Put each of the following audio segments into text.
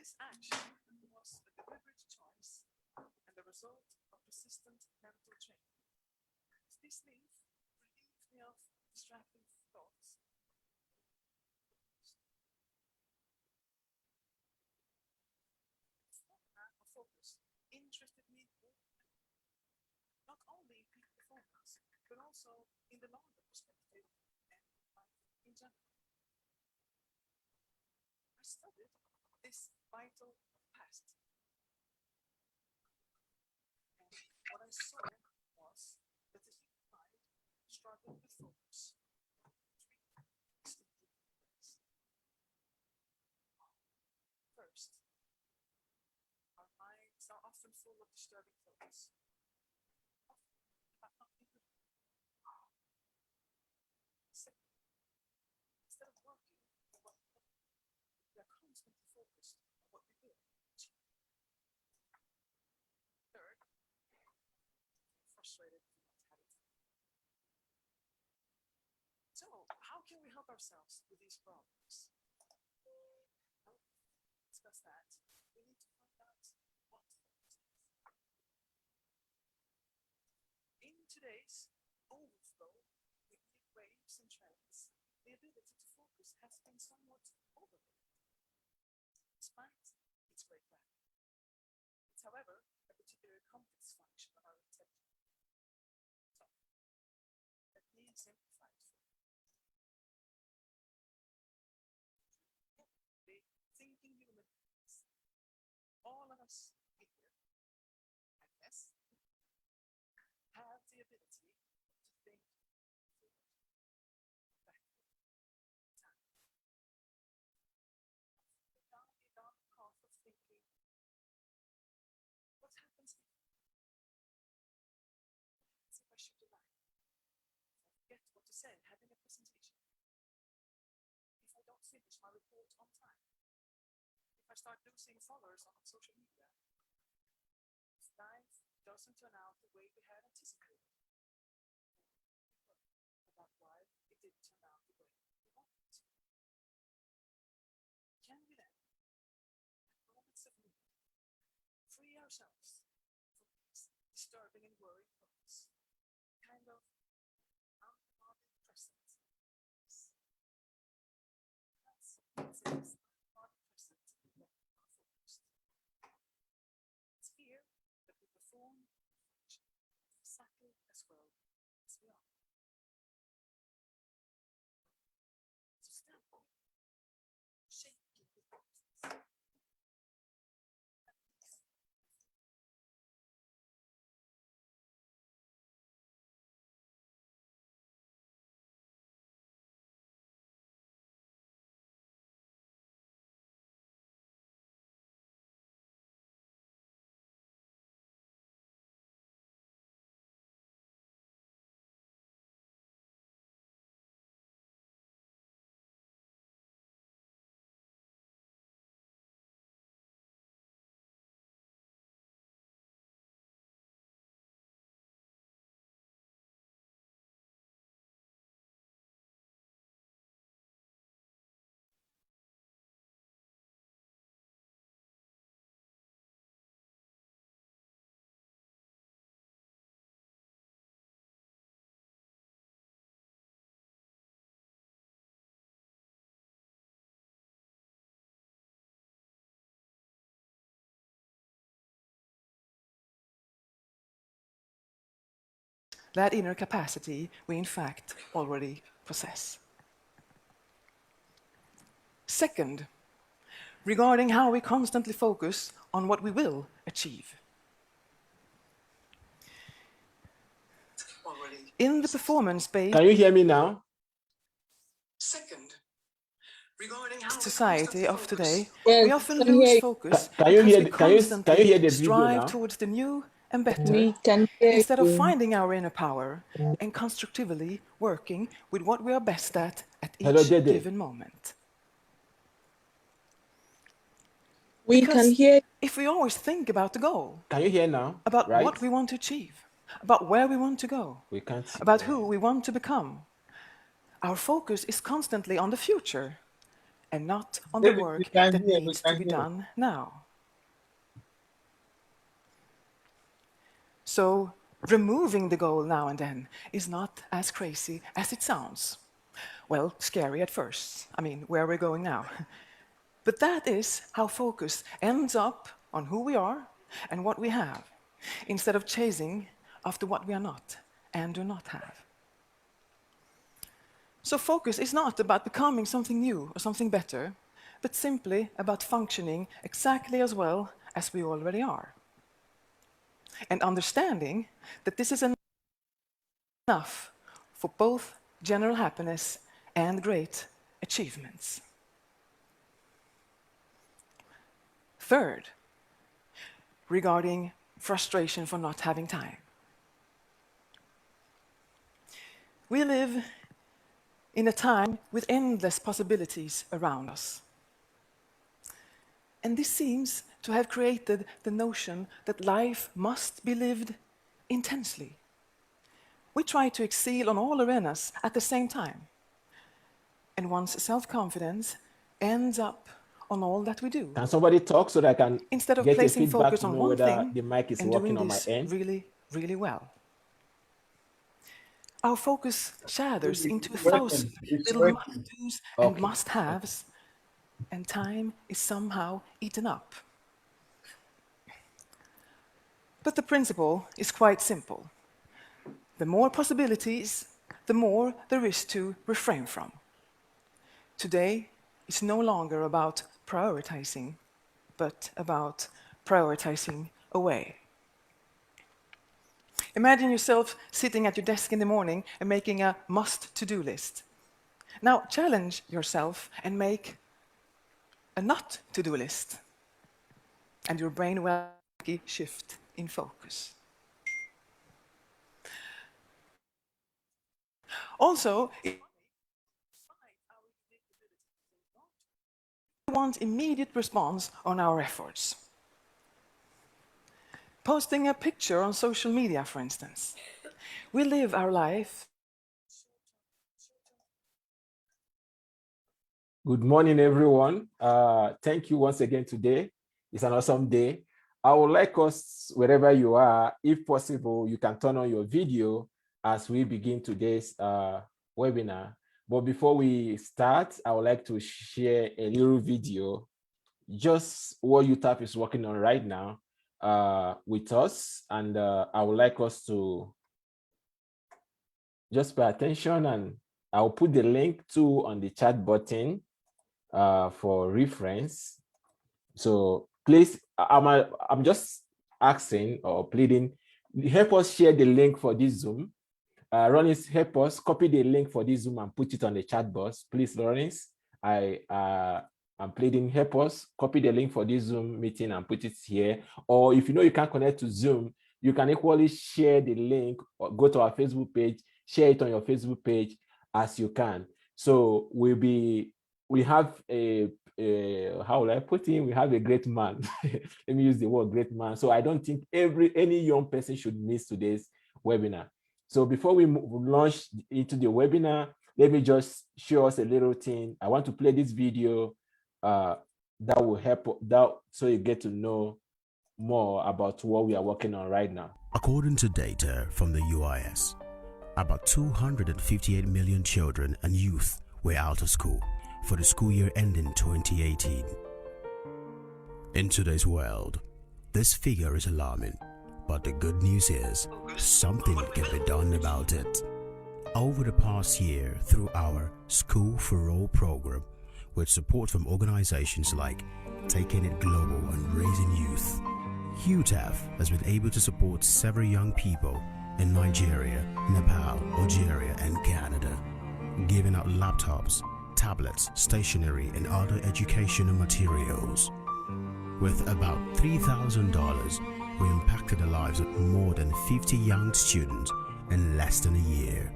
This action was a deliberate choice and the result of persistent mental training. This leave relieved me of distracting thoughts. Format of focus interested me more, not only in peak performance, but also in the longer perspective and life in general. I studied this vital past, and what I saw was that the human mind struggled with focus in three distinctive ways. First, our minds are often full of disturbing thoughts, often about nothing good. Second, instead of working on what we want, we are constantly focused on what we will achieve. Third, frustrated with not having fun. So, how can we help ourselves with these problems? Well, to discuss that, we need to find out what focus is. In today's overflow with new waves and trends, the ability to focus has been somewhat overlooked, despite its great value. It's, however, a particularly complex function of our intelligence. So, let me simplify it for you. The thinking human beings, all of us in here, I guess, have the ability to think forward, backward, time. Down the dark path of thinking, what happens if I shoot a line? If I forget what to say having a presentation? If I don't finish my report on time? If I start losing followers on social media? If life doesn't turn out the way we had anticipated? About why it didn't turn out the way we wanted it to? Can we then, at moments of need, free ourselves from these disturbing and worrying thoughts? Kind of unbothered present. That's unbothered present when we are focused. It's here that we perform and function exactly as well as we are. So stand up, shaking with confidence. At least. That inner capacity we in fact already possess. Second, regarding how we constantly focus on what we will achieve. In the performance-based Can you hear me now? Second, regarding how society of today, Yes, we often can lose hear you. focus Can you because hear we the, can you hear constantly the video strive now? towards the new and better, We can hear instead of you. finding our inner power and constructively working with what we are best at Hello, each Dede. given moment. We Because can hear you. if we always think about the goal, Can you hear now? about Right? what we want to achieve, about where we want to go, We can't see. about who we want to become, our focus is constantly on the future and not on the David, we work can that hear, we needs to can be hear. done now. So removing the goal now and then is not as crazy as it sounds. Well, scary at first. I mean, where are we going now? But that is how focus ends up on who we are and what we have, instead of chasing after what we are not and do not have. So focus is not about becoming something new or something better, but simply about functioning exactly as well as we already are. And understanding that this is enough for both general happiness and great achievements. Third, regarding frustration for not having time. We live in a time with endless possibilities around us. And this seems to have created the notion that life must be lived intensely. We try to excel on all arenas at the same time. And one's self-confidence ends up on all that we do, Can somebody talk so that I can instead of get a placing feedback focus to on know one whether thing the mic is and working doing on my this end? really, really well. Our focus shatters into It's 1,000 working. It's little working. must-dos and Okay. must-haves, and time is somehow eaten up. But the principle is quite simple. The more possibilities, the more there is to refrain from. Today is no longer about prioritizing, but about prioritizing away. Imagine yourself sitting at your desk in the morning and making a must-to-do list. Now challenge yourself and make a not-to-do list, and your brain will shift in focus. Also, if we want immediate response on our efforts. Posting a picture on social media, for instance. We live our life. Good morning, everyone. Thank you once again today. It's an awesome day. I would like us, wherever you are, if possible, you can turn on your video as we begin today's webinar. But before we start, I would like to share a little video, just what YOUTAF is working on right now with us. And I would like us to just pay attention, and I'll put the link too on the chat button for reference. So please, I'm just asking or pleading, help us share the link for this Zoom. Lawrence, help us copy the link for this Zoom and put it on the chat box. Please, Lawrence, I'm pleading, help us copy the link for this Zoom meeting and put it here. Or if you know you can't connect to Zoom, you can equally share the link or go to our Facebook page, share it on your Facebook page as you can. So we have how will I put in? We have a great man. Let me use the word great man. So I don't think any young person should miss today's webinar. So before we launch into the webinar, let me just show us a little thing. I want to play this video that will help so you get to know more about what we are working on right now. According to data from the UIS, about 258 million children and youth were out of school for the school year ending 2018. In today's world, this figure is alarming, but the good news is something can be done about it. Over the past year, through our School for All program, with support from organizations like Taking It Global and Raising Youth, YOUTAF has been able to support several young people in Nigeria, Nepal, Algeria, and Canada, giving out laptops, tablets, stationery, and other educational materials. With about $3,000, we impacted the lives of more than 50 young students in less than a year.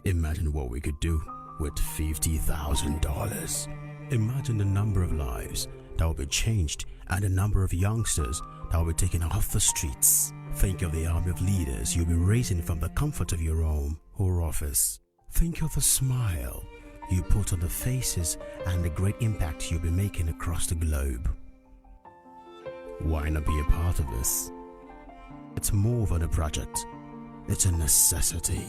Imagine what we could do with $50,000. Imagine the number of lives that will be changed and the number of youngsters that will be taken off the streets. Think of the army of leaders you'll be raising from the comfort of your home or office. Think of the smile you put on the faces and the great impact you'll be making across the globe. Why not be a part of this? It's more than a project, it's a necessity.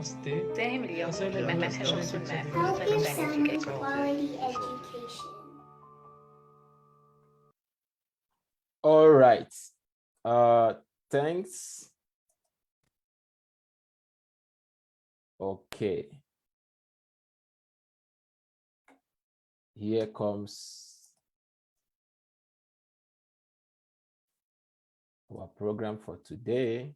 Namaste. 2 million As I men discussed människor with med the How big fullständig sound quality education? All right. Thanks. Okay. Here comes our program for today.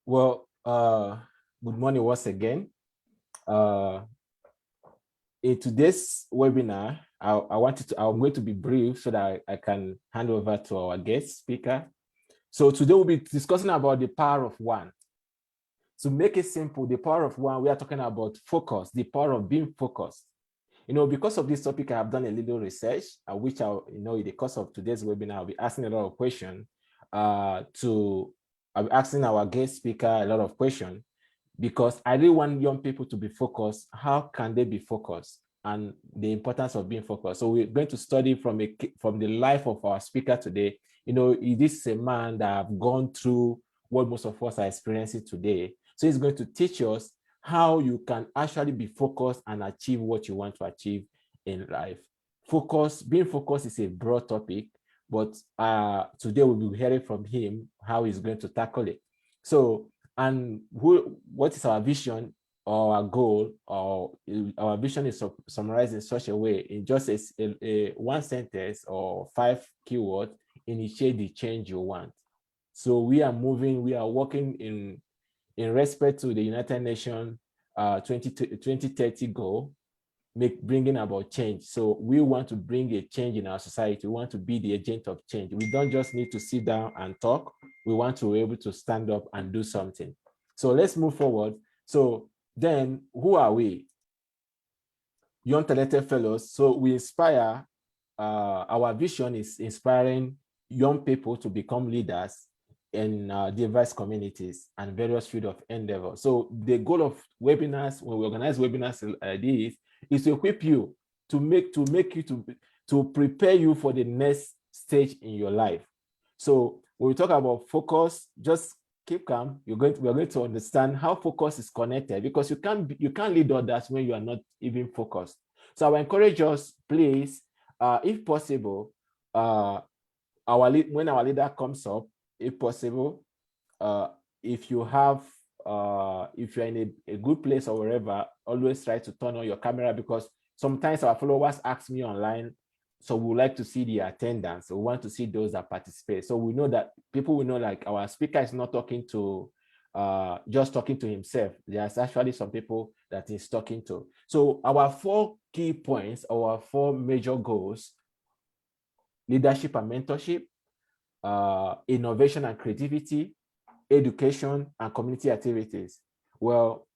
Well, good morning once again. In today's webinar, I'm going to be brief so that I can hand over to our guest speaker. So today we'll be discussing about the power of one. To make it simple, the power of one, we are talking about focus, the power of being focused. Because of this topic, I have done a little research, which in the course of today's webinar, I'll be asking a lot of questions I'll be asking our guest speaker a lot of questions because I really want young people to be focused. How can they be focused? And the importance of being focused. So we're going to study from the life of our speaker today. This is a man that have gone through what most of us are experiencing today. So he's going to teach us how you can actually be focused and achieve what you want to achieve in life. Being focused is a broad topic, but today we'll be hearing from him how he's going to tackle it. So, what is our vision or our goal? Or our vision is summarized in such a way, in just a one sentence or 5 keywords: initiate the change you want. So we are working in respect to the United Nations 2030 goal, bringing about change. So we want to bring a change in our society. We want to be the agent of change. We don't just need to sit down and talk. We want to be able to stand up and do something. So let's move forward. So then, who are we? Young talented fellows. So we inspire, our vision is inspiring young people to become leaders in diverse communities and various fields of endeavor. So the goal of webinars, when we organize webinars like this, is to equip you, to prepare you for the next stage in your life. So when we talk about focus, just keep calm. We are going to understand how focus is connected, because you can't lead others when you are not even focused. So I will encourage us, please, if possible, when our leader comes up, if possible, if you're in a good place or wherever, always try to turn on your camera, because sometimes our followers ask me online, so we would like to see the attendance. So we want to see those that participate. So we know that people will know, like, our speaker is not talking to just talking to himself. There's actually some people that he's talking to. So our 4 key points, our 4 major goals: leadership and mentorship, innovation and creativity, education, and community activities. Well,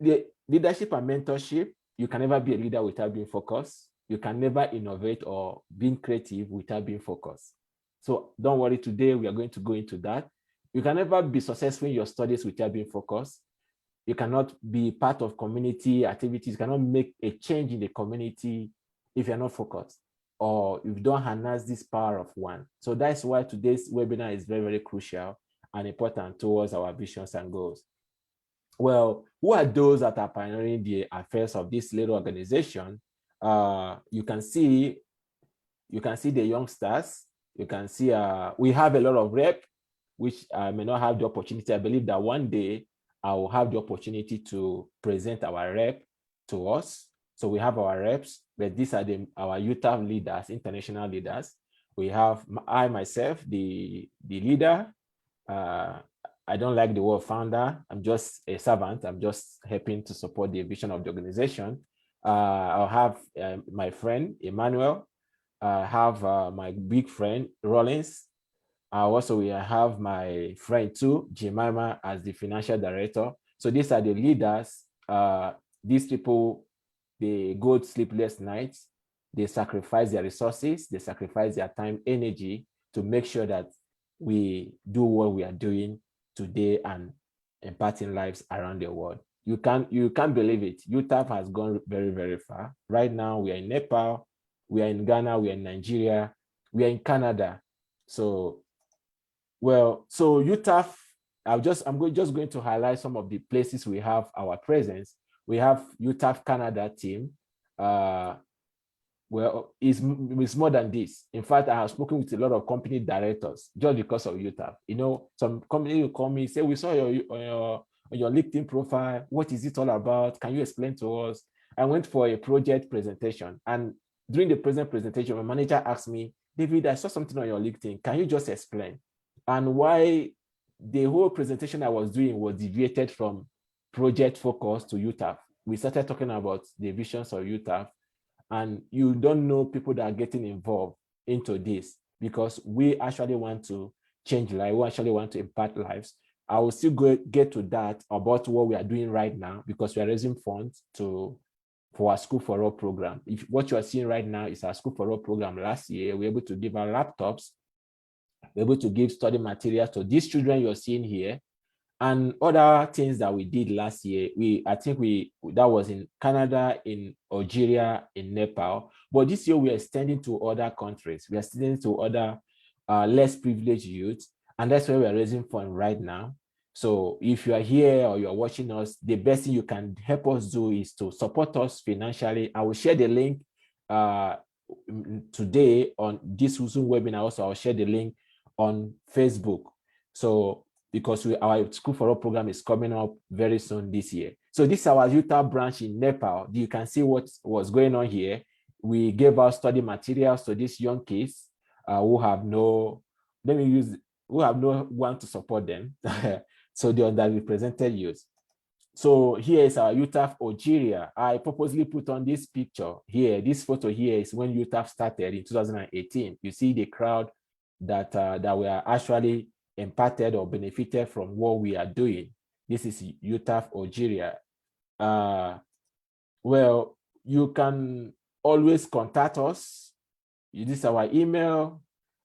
the leadership and mentorship, you can never be a leader without being focused. You can never innovate or being creative without being focused. So don't worry, today we are going to go into that. You can never be successful in your studies without being focused. You cannot be part of community activities. You cannot make a change in the community if you're not focused, or if you don't harness this power of one. So that's why today's webinar is very, very crucial and important towards our visions and goals. Well, who are those that are pioneering the affairs of this little organization? You can see the youngsters. You can see we have a lot of rep, which I may not have the opportunity. I believe that one day I will have the opportunity to present our rep to us. So we have our reps, but these are our YOUTAF leaders, international leaders. We have myself, the leader. I don't like the word founder. I'm just a servant. I'm just helping to support the vision of the organization. I'll have my friend, Emmanuel. I have my big friend, Rollins. Also, we have my friend too, Jemima, as the financial director. So these are the leaders. These people, they go sleepless nights. They sacrifice their resources. They sacrifice their time, energy to make sure that we do what we are doing today and impacting lives around the world. You can't believe it. YOUTAF has gone very, very far. Right now, we are in Nepal, we are in Ghana, we are in Nigeria, we are in Canada. So, well, so YOUTAF, I'm just going to highlight some of the places we have our presence. We have YOUTAF Canada team. Well, it's more than this. In fact, I have spoken with a lot of company directors just because of YOUTAF. You know, some company will call me, say, we saw your LinkedIn profile. What is it all about? Can you explain to us? I went for a project presentation, and during the presentation, my manager asked me, David, I saw something on your LinkedIn. Can you just explain? And why the whole presentation I was doing was deviated from project focus to YOUTAF. We started talking about the visions of YOUTAF, and you don't know people that are getting involved into this, because we actually want to change lives. We actually want to impact lives. I will still get to that about what we are doing right now, because we are raising funds for our School for All program. If what you are seeing right now is our School for All program. Last year, we were able to give our laptops, we were able to give study materials to these children you're seeing here, and other things that we did last year. I think that was in Canada, in Algeria, in Nepal. But this year we are extending to other countries. We are extending to other less privileged youth, and that's where we are raising funds right now. So if you are here or you are watching us, the best thing you can help us do is to support us financially. I will share the link today on this Zoom webinar. Also, I'll share the link on Facebook. So because our School for All program is coming up very soon this year. So this is our YOUTAF branch in Nepal. You can see what was going on here. We gave out study materials to these young kids who have no one to support them. So the underrepresented youth. So here is our YOUTAF Algeria. I purposely put on this picture here. This photo here is when YOUTAF started in 2018. You see the crowd that were actually impacted or benefited from what we are doing. This is YOUTAF Algeria. Well, you can always contact us. This is our email.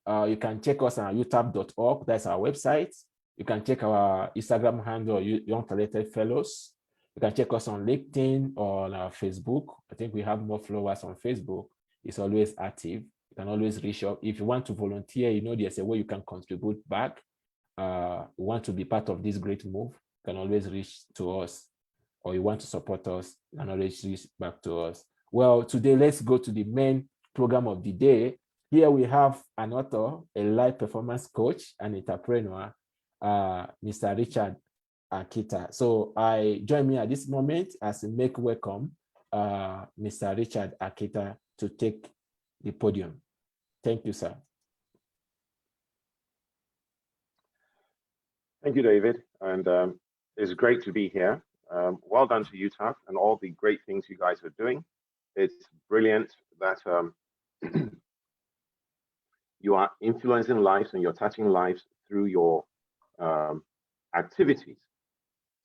You can check us on youtaf.org. That's our website. You can check our Instagram handle, Young Talented Fellows. You can check us on LinkedIn or on our Facebook. I think we have more followers on Facebook. It's always active. You can always reach out. If you want to volunteer, you know, there's a way you can contribute back. You want to be part of this great move, you can always reach to us, or you want to support us, you can always reach back to us. Well, today, let's go to the main program of the day. Here we have an author, a live performance coach, an entrepreneur, Mr. Richard Akita. So join me at this moment as I make welcome Mr. Richard Akita to take the podium. Thank you, sir. Thank you, David, and it's great to be here. Well done to YOUTAF and all the great things you guys are doing. It's brilliant that you are influencing lives and you're touching lives through your activities.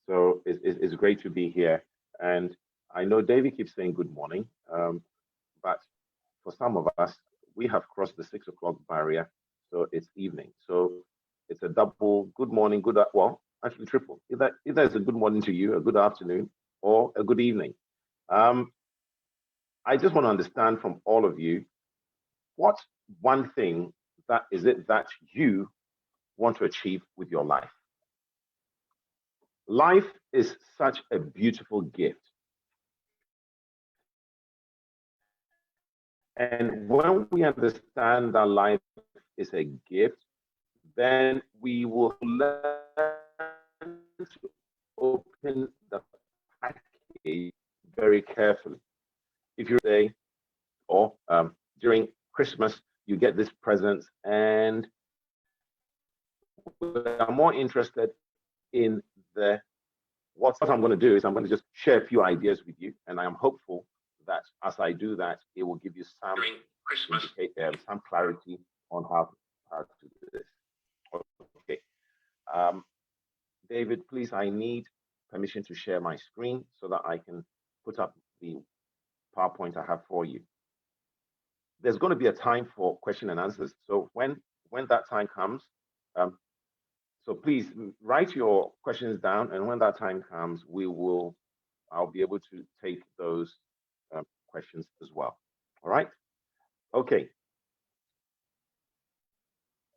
So it's great to be here. And I know David keeps saying good morning, but for some of us, we have crossed the 6 o'clock barrier, so it's evening. So it's a double good morning, well, actually triple. Either it's a good morning to you, a good afternoon, or a good evening. I just want to understand from all of you, what one thing that you want to achieve with your life? Life is such a beautiful gift. And when we understand that life is a gift, then we will learn to open the package very carefully. If you say, or during Christmas, you get this present, and I'm more interested in what I'm going to do is I'm going to just share a few ideas with you, and I am hopeful that as I do that, it will give you some clarity on how to do this. David, please, I need permission to share my screen so that I can put up the PowerPoint I have for you. There's going to be a time for question and answers. So when that time comes, so please write your questions down, and when that time comes, I'll be able to take those questions as well. All right? Okay.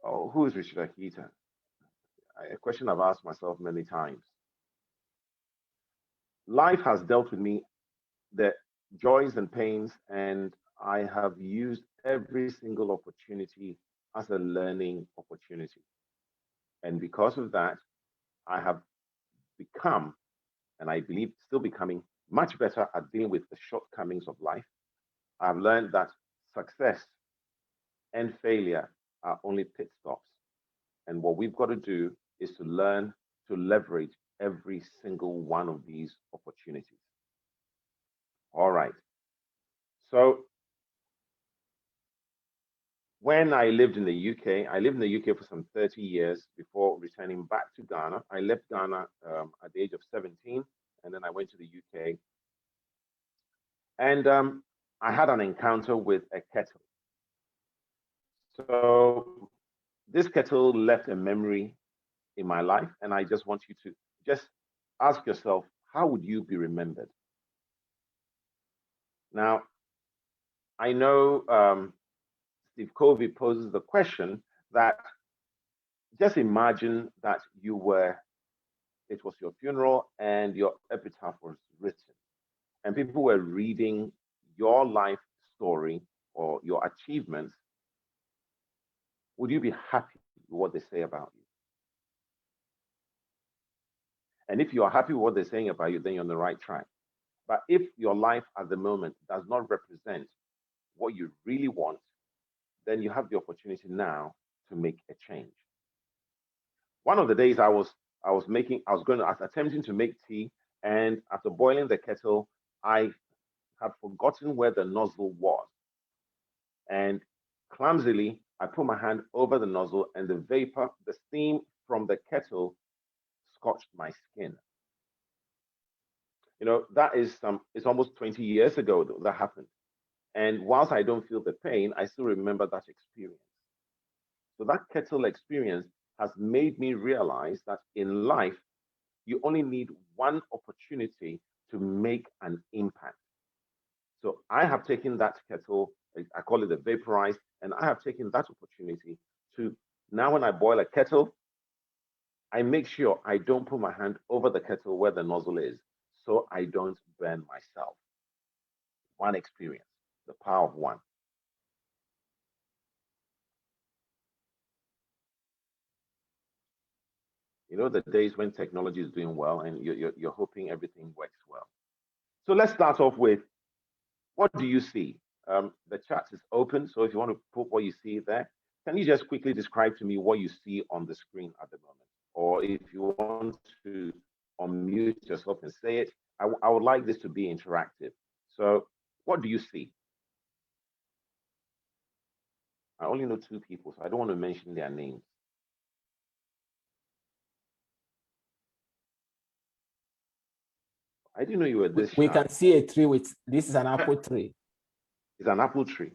Oh, who is Richard Akita? A question I've asked myself many times. Life has dealt with me the joys and pains, and I have used every single opportunity as a learning opportunity. And because of that, I have become, and I believe still becoming, much better at dealing with the shortcomings of life. I've learned that success and failure are only pit stops. And what we've got to do is to learn to leverage every single one of these opportunities. All right. So when I lived in the UK, I lived in the UK for some 30 years before returning back to Ghana. I left Ghana at the age of 17, and then I went to the UK. And I had an encounter with a kettle. So this kettle left a memory in my life, and I just want you to just ask yourself, how would you be remembered? Now, I know Steve Covey poses the question that just imagine that it was your funeral and your epitaph was written, and people were reading your life story or your achievements. Would you be happy with what they say about you? And if you are happy with what they're saying about you, then you're on the right track. But if your life at the moment does not represent what you really want, then you have the opportunity now to make a change. One of the days I was attempting to make tea, and after boiling the kettle, I had forgotten where the nozzle was. And clumsily, I put my hand over the nozzle, and the steam from the kettle scorched my skin. You know, it's almost 20 years ago that happened. And whilst I don't feel the pain, I still remember that experience. So that kettle experience has made me realize that in life, you only need one opportunity to make an impact. So I have taken that kettle, I call it the vaporized, and I have taken that opportunity to, now when I boil a kettle, I make sure I don't put my hand over the kettle where the nozzle is, so I don't burn myself. One experience, the power of one. You know, the days when technology is doing well and you're hoping everything works well. So let's start off with, what do you see? The chat is open, so if you want to put what you see there, can you just quickly describe to me what you see on the screen at the moment? Or if you want to unmute yourself and say it, I would like this to be interactive. So what do you see? I only know two people, so I don't want to mention their names. I didn't know you were this We shy. can see a tree this is an apple tree. It's an apple tree.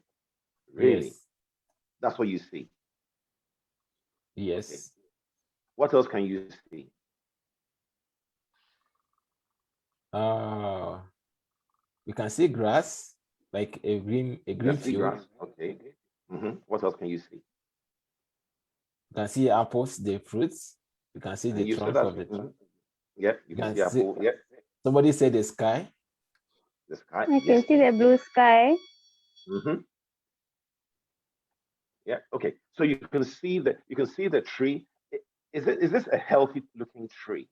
Really? Yes. That's what you see? Yes. Okay. What else can you see? You can see grass, like a green field. Grass. Okay. What else can you see? You can see apples, the fruits. You can see the trunk of the tree. Yep, you can see apple. Yep. Somebody said the sky. The sky. I can see the blue sky. Yeah. Okay. So you can see the tree. Is this a healthy looking tree?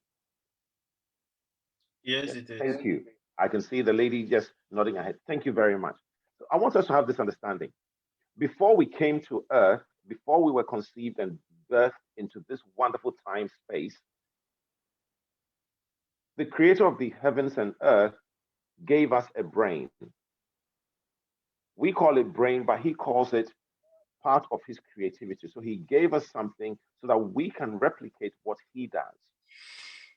Yes, it is. Thank you. I can see the lady just nodding her head. Thank you very much. So I want us to have this understanding. Before we came to Earth, before we were conceived and birthed into this wonderful time space, the creator of the heavens and earth gave us a brain. We call it brain, but he calls it part of his creativity. So he gave us something so that we can replicate what he does.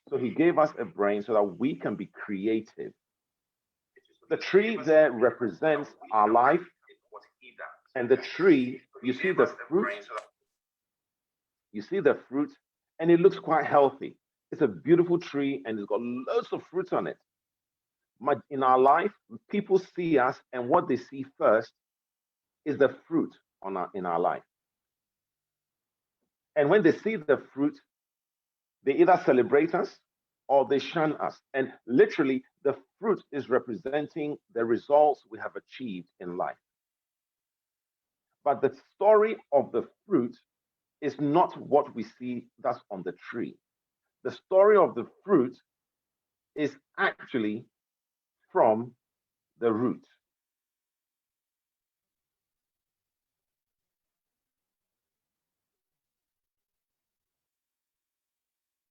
So he gave us a brain so that we can be creative. The tree there represents our life, and the tree, you see the fruit, and it looks quite healthy. It's a beautiful tree, and it's got loads of fruits on it. In our life, people see us, and what they see first is the fruit in our life. And when they see the fruit, they either celebrate us or they shun us. And literally, the fruit is representing the results we have achieved in life. But the story of the fruit is not what we see that's on the tree. The story of the fruit is actually from the root.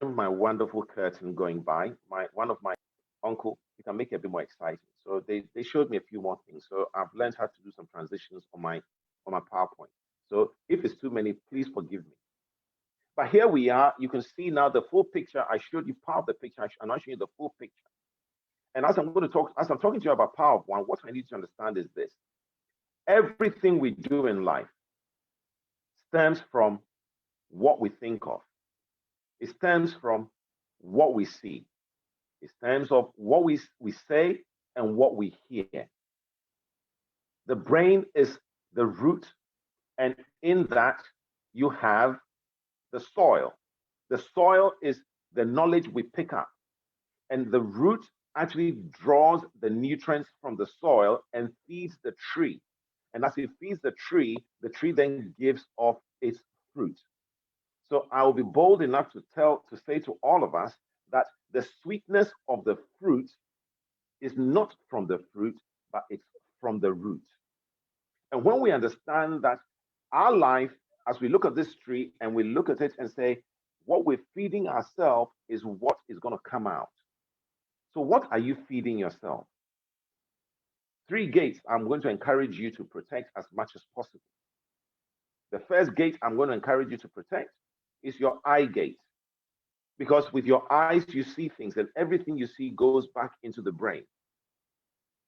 My wonderful curtain going by, one of my uncle, you can make it a bit more exciting. So they showed me a few more things. So I've learned how to do some transitions on my PowerPoint. So if it's too many, please forgive me. But here we are. You can see now the full picture. I showed you part of the picture. I'm not showing you the full picture. And as I'm talking to you about Power of One, what I need to understand is this: everything we do in life stems from what we think of. It stems from what we see. It stems of what we say and what we hear. The brain is the root, and in that you have the soil. The soil is the knowledge we pick up, and the root actually draws the nutrients from the soil and feeds the tree. And as it feeds the tree then gives off its fruit. So I will be bold enough to say to all of us that the sweetness of the fruit is not from the fruit, but it's from the root. And when we understand that our life, as we look at this tree and we look at it and say, what we're feeding ourselves is what is going to come out. So what are you feeding yourself? 3 gates I'm going to encourage you to protect as much as possible. The first gate I'm going to encourage you to protect is your eye gate. Because with your eyes, you see things, and everything you see goes back into the brain.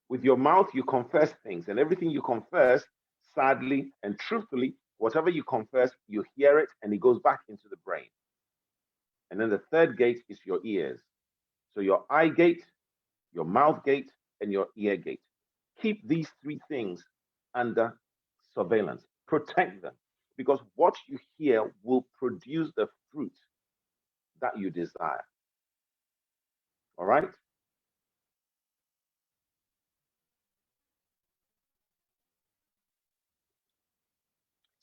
With your mouth, you confess things, and everything you confess, sadly and truthfully, whatever you confess, you hear it, and it goes back into the brain. And then the third gate is your ears. So your eye gate, your mouth gate, and your ear gate. Keep these 3 things under surveillance. Protect them, because what you hear will produce the fruit that you desire. All right?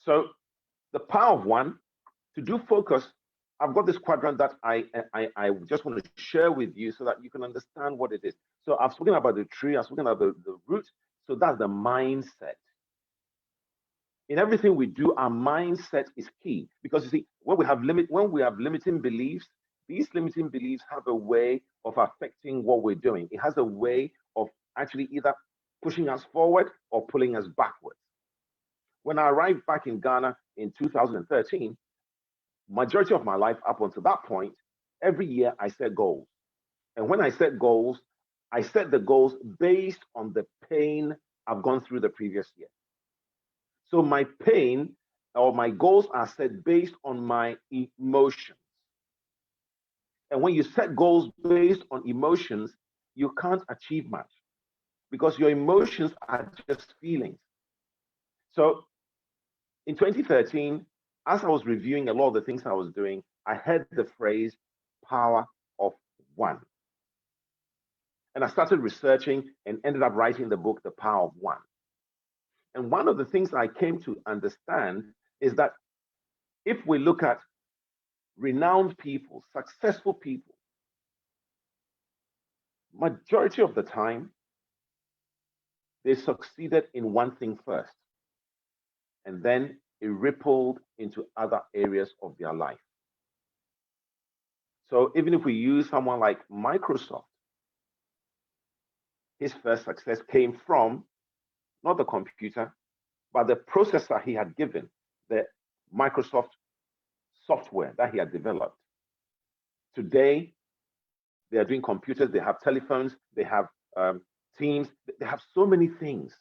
So the Power of One, to do focus, I've got this quadrant that I just want to share with you so that you can understand what it is. So I've spoken about the tree, I've spoken about the root. So that's the mindset. In everything we do, our mindset is key, because you see, when we have limiting beliefs, these limiting beliefs have a way of affecting what we're doing. It has a way of actually either pushing us forward or pulling us backwards. When I arrived back in Ghana in 2013, majority of my life up until that point, every year I set goals. And when I set goals, I set the goals based on the pain I've gone through the previous year. So my pain or my goals are set based on my emotions. And when you set goals based on emotions, you can't achieve much, because your emotions are just feelings. So in 2013, as I was reviewing a lot of the things I was doing, I heard the phrase Power of One. And I started researching and ended up writing the book, The Power of One. And one of the things I came to understand is that if we look at renowned people, successful people, majority of the time, they succeeded in one thing first, and then it rippled into other areas of their life. So even if we use someone like Microsoft, his first success came from not the computer, but the processor he had given. the Microsoft software that he had developed. Today, they are doing computers, they have telephones, they have teams, they have so many things.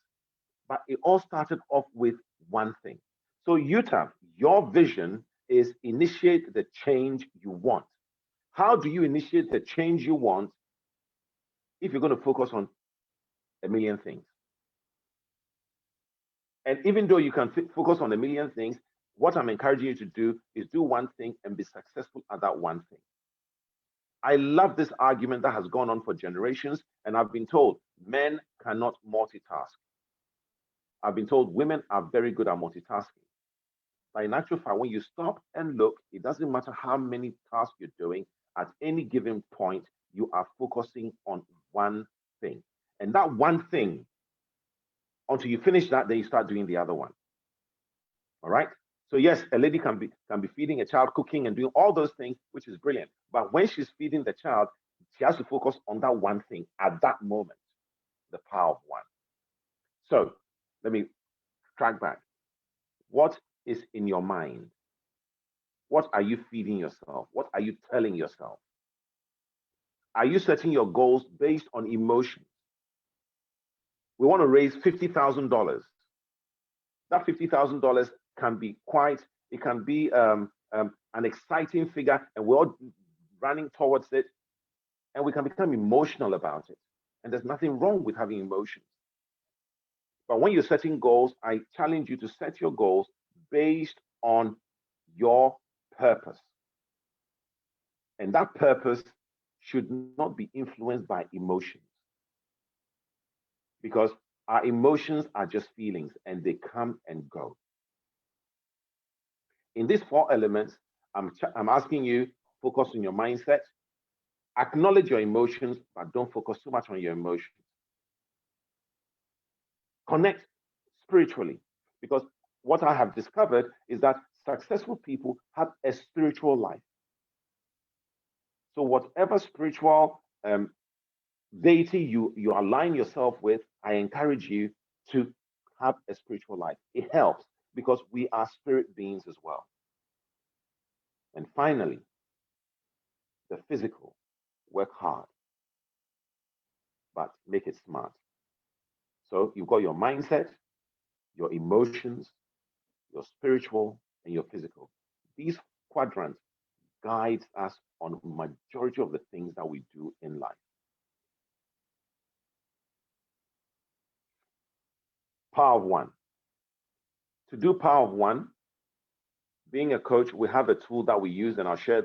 But it all started off with one thing. So YOUTAF, your vision is initiate the change you want. How do you initiate the change you want if you're going to focus on a million things? And even though you can focus on a million things, what I'm encouraging you to do is do one thing and be successful at that one thing. I love this argument that has gone on for generations, and I've been told men cannot multitask. I've been told women are very good at multitasking. But in actual fact, when you stop and look, it doesn't matter how many tasks you're doing, at any given point, you are focusing on one thing. And that one thing, until you finish that, then you start doing the other one. All right? So yes, a lady can be feeding a child, cooking and doing all those things, which is brilliant. But when she's feeding the child, she has to focus on that one thing at that moment, the power of one. So let me track back. What is in your mind? What are you feeding yourself? What are you telling yourself? Are you setting your goals based on emotions? We want to raise $50,000. That $50,000 can be it can be an exciting figure, and we're all running towards it, and we can become emotional about it. And there's nothing wrong with having emotions. But when you're setting goals, I challenge you to set your goals based on your purpose. And that purpose should not be influenced by emotions, because our emotions are just feelings and they come and go. In these 4 elements, I'm asking you, focus on your mindset, acknowledge your emotions, but don't focus too much on your emotions. Connect spiritually, because what I have discovered is that successful people have a spiritual life. So whatever spiritual deity you align yourself with, I encourage you to have a spiritual life. It helps because we are spirit beings as well. And finally, the physical, work hard, but make it smart. So you've got your mindset, your emotions, your spiritual, and your physical. These quadrants guides us on majority of the things that we do in life. Power of one. To do power of one, being a coach, we have a tool that we use, and I'll share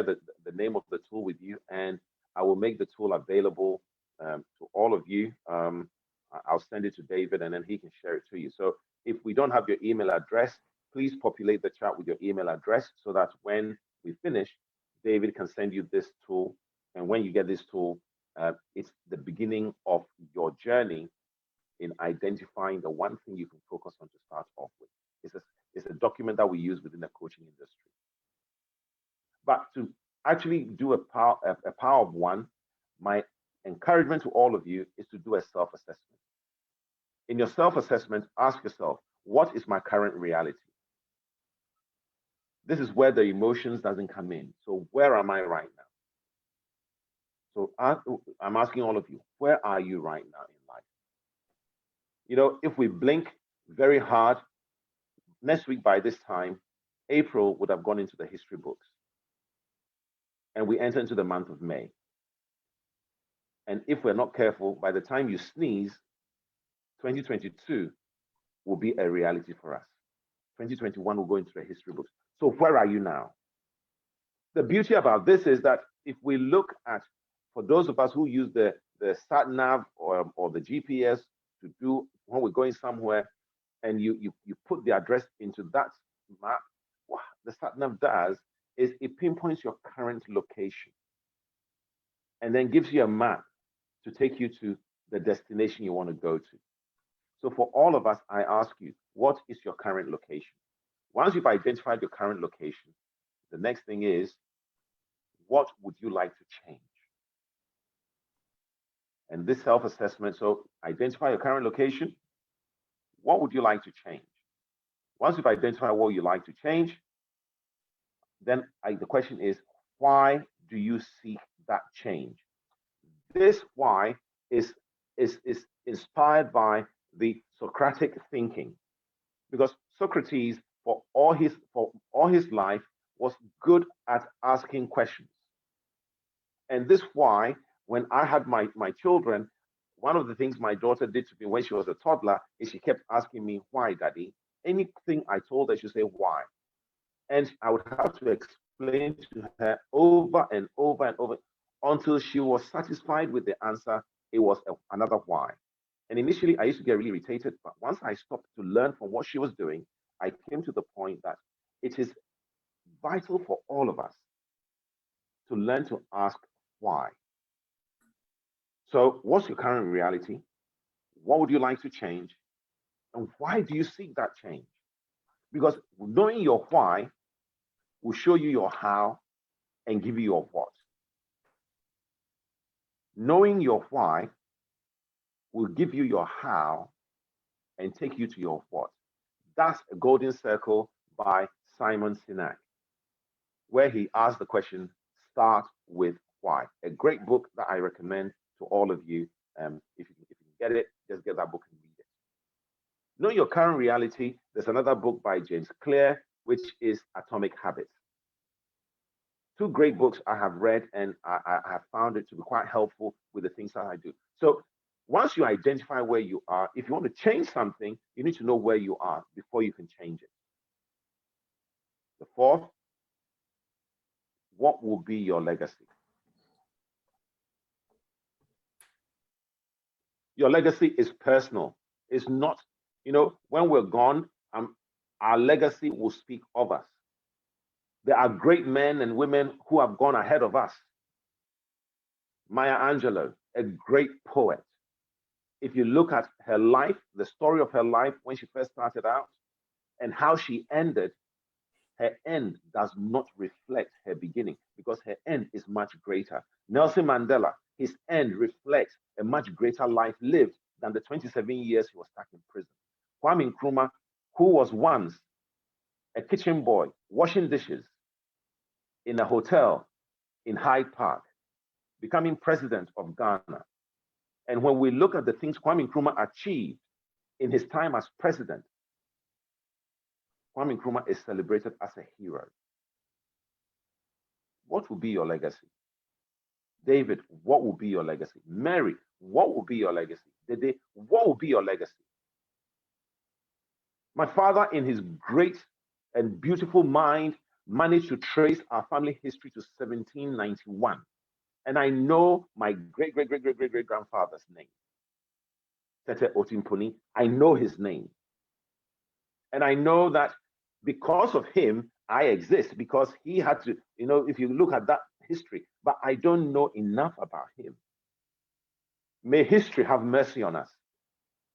the name of the tool with you, and I will make the tool available to all of you. I'll send it to David, and then he can share it to you. So if we don't have your email address, please populate the chat with your email address so that when we finish, David can send you this tool. And when you get this tool, it's the beginning of your journey in identifying the one thing you can focus on to start off with. It's a document that we use within the coaching industry. But to actually do a power of one, my encouragement to all of you is to do a self-assessment. In your self-assessment, ask yourself, what is my current reality? This is where the emotions doesn't come in. So where am I right now? So I'm asking all of you, where are you right now in life? You know, if we blink very hard, next week by this time, April would have gone into the history books. And we enter into the month of May. And if we're not careful, by the time you sneeze, 2022 will be a reality for us. 2021 will go into the history books. So where are you now? The beauty about this is that if we look at, for those of us who use the sat nav or the GPS to do when we're going somewhere, and you put the address into that map, what the sat nav does is it pinpoints your current location and then gives you a map to take you to the destination you want to go to. So for all of us, I ask you, what is your current location? Once you've identified your current location, the next thing is, what would you like to change? And this self-assessment, so identify your current location. What would you like to change? Once you've identified what you like to change, then the question is, why do you seek that change? This why is inspired by the Socratic thinking, because Socrates, for all his life, was good at asking questions. And this why, when I had my children, one of the things my daughter did to me when she was a toddler is she kept asking me, why, Daddy? Anything I told her, she'd say, why? And I would have to explain to her over and over and over until she was satisfied with the answer. It was another why. And initially, I used to get really irritated. But once I stopped to learn from what she was doing, I came to the point that it is vital for all of us to learn to ask why. So, what's your current reality? What would you like to change? And why do you seek that change? Because knowing your why will show you your how and give you your what. Knowing your why will give you your how and take you to your what. That's a golden circle by Simon Sinek, where he asked the question, start with why. A great book that I recommend to all of you. If you can get it, just get that book and read it. Know your current reality. There's another book by James Clear, which is Atomic Habits. Two great books I have read, and I have found it to be quite helpful with the things that I do. So once you identify where you are, if you want to change something, you need to know where you are before you can change it. The fourth, what will be your legacy? Your legacy is personal. It's not, when we're gone, our legacy will speak of us. There are great men and women who have gone ahead of us. Maya Angelou, a great poet. If you look at her life, the story of her life when she first started out and how she ended, her end does not reflect her beginning because her end is much greater. Nelson Mandela, his end reflects a much greater life lived than the 27 years he was stuck in prison. Kwame Nkrumah, who was once a kitchen boy washing dishes in a hotel in Hyde Park, becoming president of Ghana. And when we look at the things Kwame Nkrumah achieved in his time as president, Kwame Nkrumah is celebrated as a hero. What will be your legacy? David, what will be your legacy? Mary, what will be your legacy? Dede, what will be your legacy? My father, in his great and beautiful mind, managed to trace our family history to 1791. And I know my great-great-great-great-great-grandfather's name, Tete Otimponi. I know his name. And I know that because of him, I exist, because he had to, if you look at that history, but I don't know enough about him. May history have mercy on us,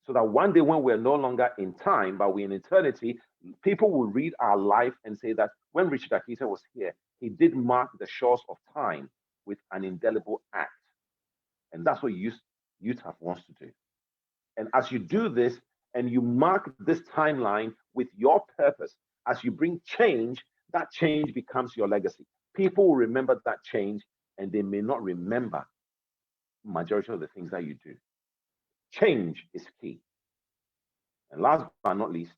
so that one day when we're no longer in time, but we're in eternity, people will read our life and say that when Richard Akita was here, he did mark the shores of time with an indelible act. And that's what YOUTAF wants to do. And as you do this, and you mark this timeline with your purpose, as you bring change, that change becomes your legacy. People will remember that change, and they may not remember majority of the things that you do. Change is key. And last but not least,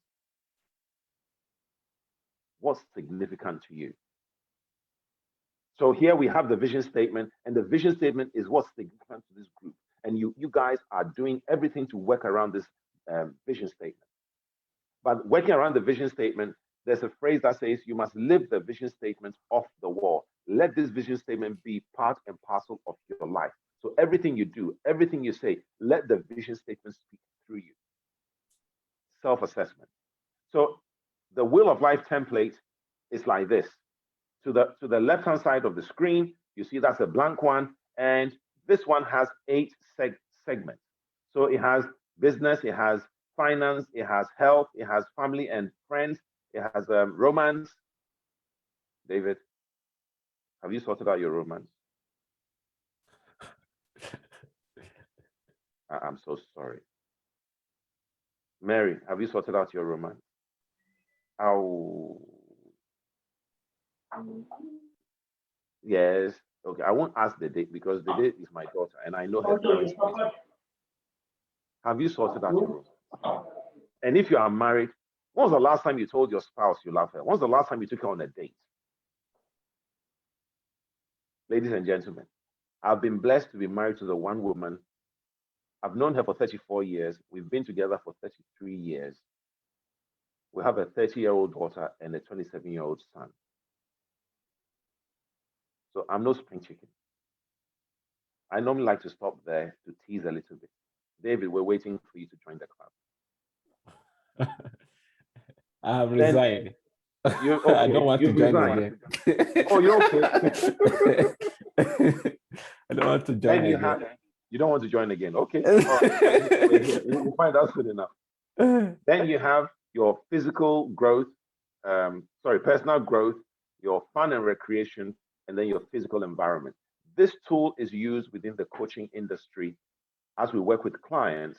what's significant to you? So here we have the vision statement, and the vision statement is what's significant to this group. And you guys are doing everything to work around this vision statement. But working around the vision statement, there's a phrase that says you must live the vision statement off the wall. Let this vision statement be part and parcel of your life. So everything you do, everything you say, let the vision statement speak through you. Self-assessment. So the Wheel of Life template is like this. To the left-hand side of the screen, you see that's a blank one, and this one has 8 segments. So it has business, it has finance, it has health, it has family and friends, it has romance. David, have you sorted out your romance? I'm so sorry. Mary, have you sorted out your romance? Oh, yes. Okay, I won't ask the date because the date is my daughter, and I know her parents are waiting. Have you sorted out your room? And if you are married, when was the last time you told your spouse you love her? When was the last time you took her on a date? Ladies and gentlemen, I've been blessed to be married to the one woman. I've known her for 34 years. We've been together for 33 years. We have a 30-year-old daughter and a 27-year-old son. So I'm no spring chicken. I normally like to stop there to tease a little bit. David, we're waiting for you to join the club. I have resigned. You, okay, I don't want to join again. Oh, you're okay. I don't want to join again. You don't want to join again. Okay. All right. We'll find out soon enough. Then you have your physical growth, personal growth, your fun and recreation, and then your physical environment. This tool is used within the coaching industry as we work with clients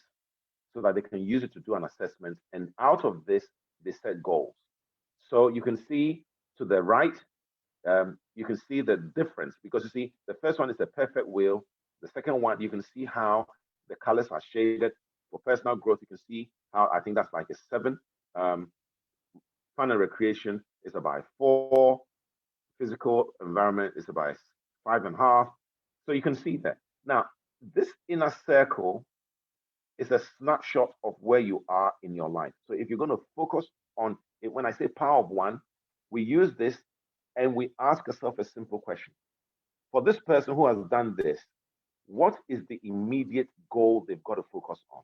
so that they can use it to do an assessment. And out of this, they set goals. So you can see to the right, you can see the difference because you see the first one is a perfect wheel. The second one, you can see how the colors are shaded. For personal growth, you can see how I think that's like a 7. Fun and recreation is about 4. Physical environment is about 5.5. So you can see that. Now, this inner circle is a snapshot of where you are in your life. So if you're going to focus on it, when I say power of one, we use this and we ask ourselves a simple question. For this person who has done this, what is the immediate goal they've got to focus on?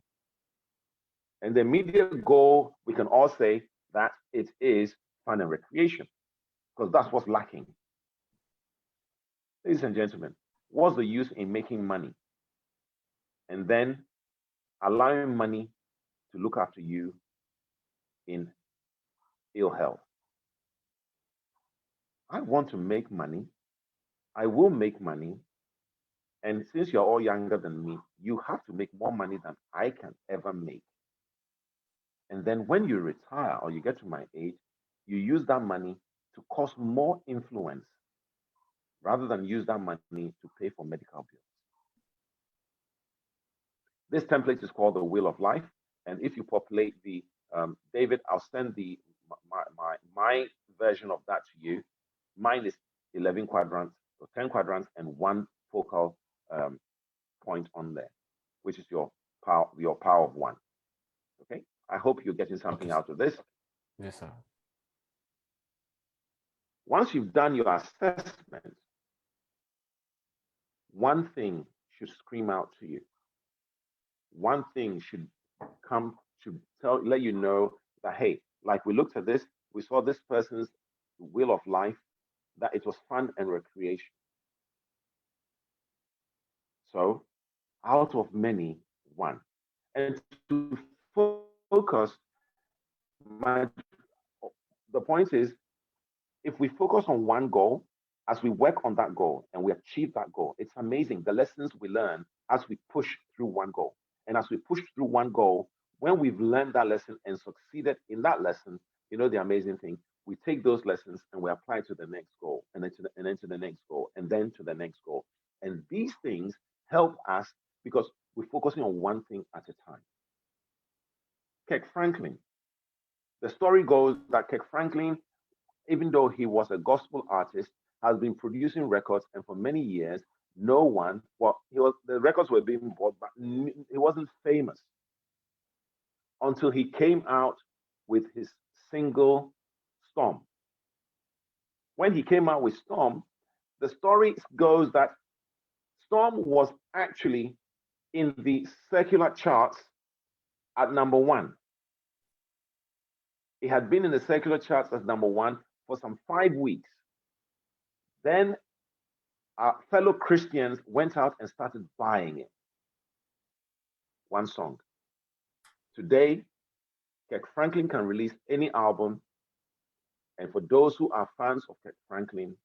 And the immediate goal, we can all say that it is fun and recreation, because that's what's lacking. Ladies and gentlemen, what's the use in making money and then allowing money to look after you in ill health? I want to make money. I will make money. And since you're all younger than me, you have to make more money than I can ever make. And then when you retire or you get to my age, you use that money to cause more influence rather than use that money to pay for medical bills. This template is called the Wheel of Life. And if you populate the, David, I'll send my version of that to you. Mine is 11 quadrants, so 10 quadrants and one focal point on there, which is your power of one. Okay, I hope you're getting something out of this. Yes, sir. Once you've done your assessment, one thing should scream out to you. One thing should let you know that, hey, like we looked at this, we saw this person's wheel of life, that it was fun and recreation. So out of many, one. And to focus, the point is, if we focus on one goal, as we work on that goal and we achieve that goal, it's amazing the lessons we learn as we push through one goal. And as we push through one goal, when we've learned that lesson and succeeded in that lesson, you know the amazing thing, we take those lessons and we apply to the next goal, and then to the next goal, and then to the next goal. And these things help us because we're focusing on one thing at a time. Kirk Franklin. The story goes that Kirk Franklin, even though he was a gospel artist, has been producing records, and for many years, no one, the records were being bought, but he wasn't famous until he came out with his single Storm. When he came out with Storm, the story goes that Storm was actually in the secular charts at number 1. It had been in the secular charts as number 1 for some 5 weeks. Then our fellow Christians went out and started buying it. One song. Today, Kirk Franklin can release any album. And for those who are fans of Kirk Franklin,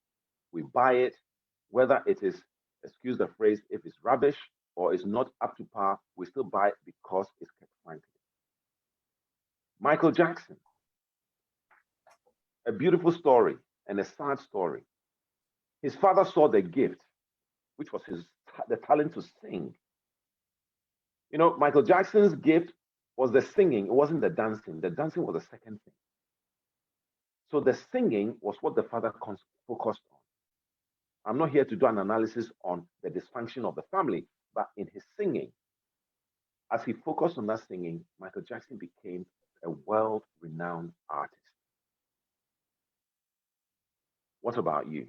we buy it, whether it is, excuse the phrase, if it's rubbish or it's not up to par, we still buy it because it's Kirk Franklin. Michael Jackson. beautiful story and a sad story. His father saw the gift, which was the talent to sing. You know, Michael Jackson's gift was the singing, it wasn't the dancing. The dancing was the second thing. So the singing was what the father focused on. I'm not here to do an analysis on the dysfunction of the family, but in his singing, as he focused on that singing, Michael Jackson became a world-renowned artist. What about you?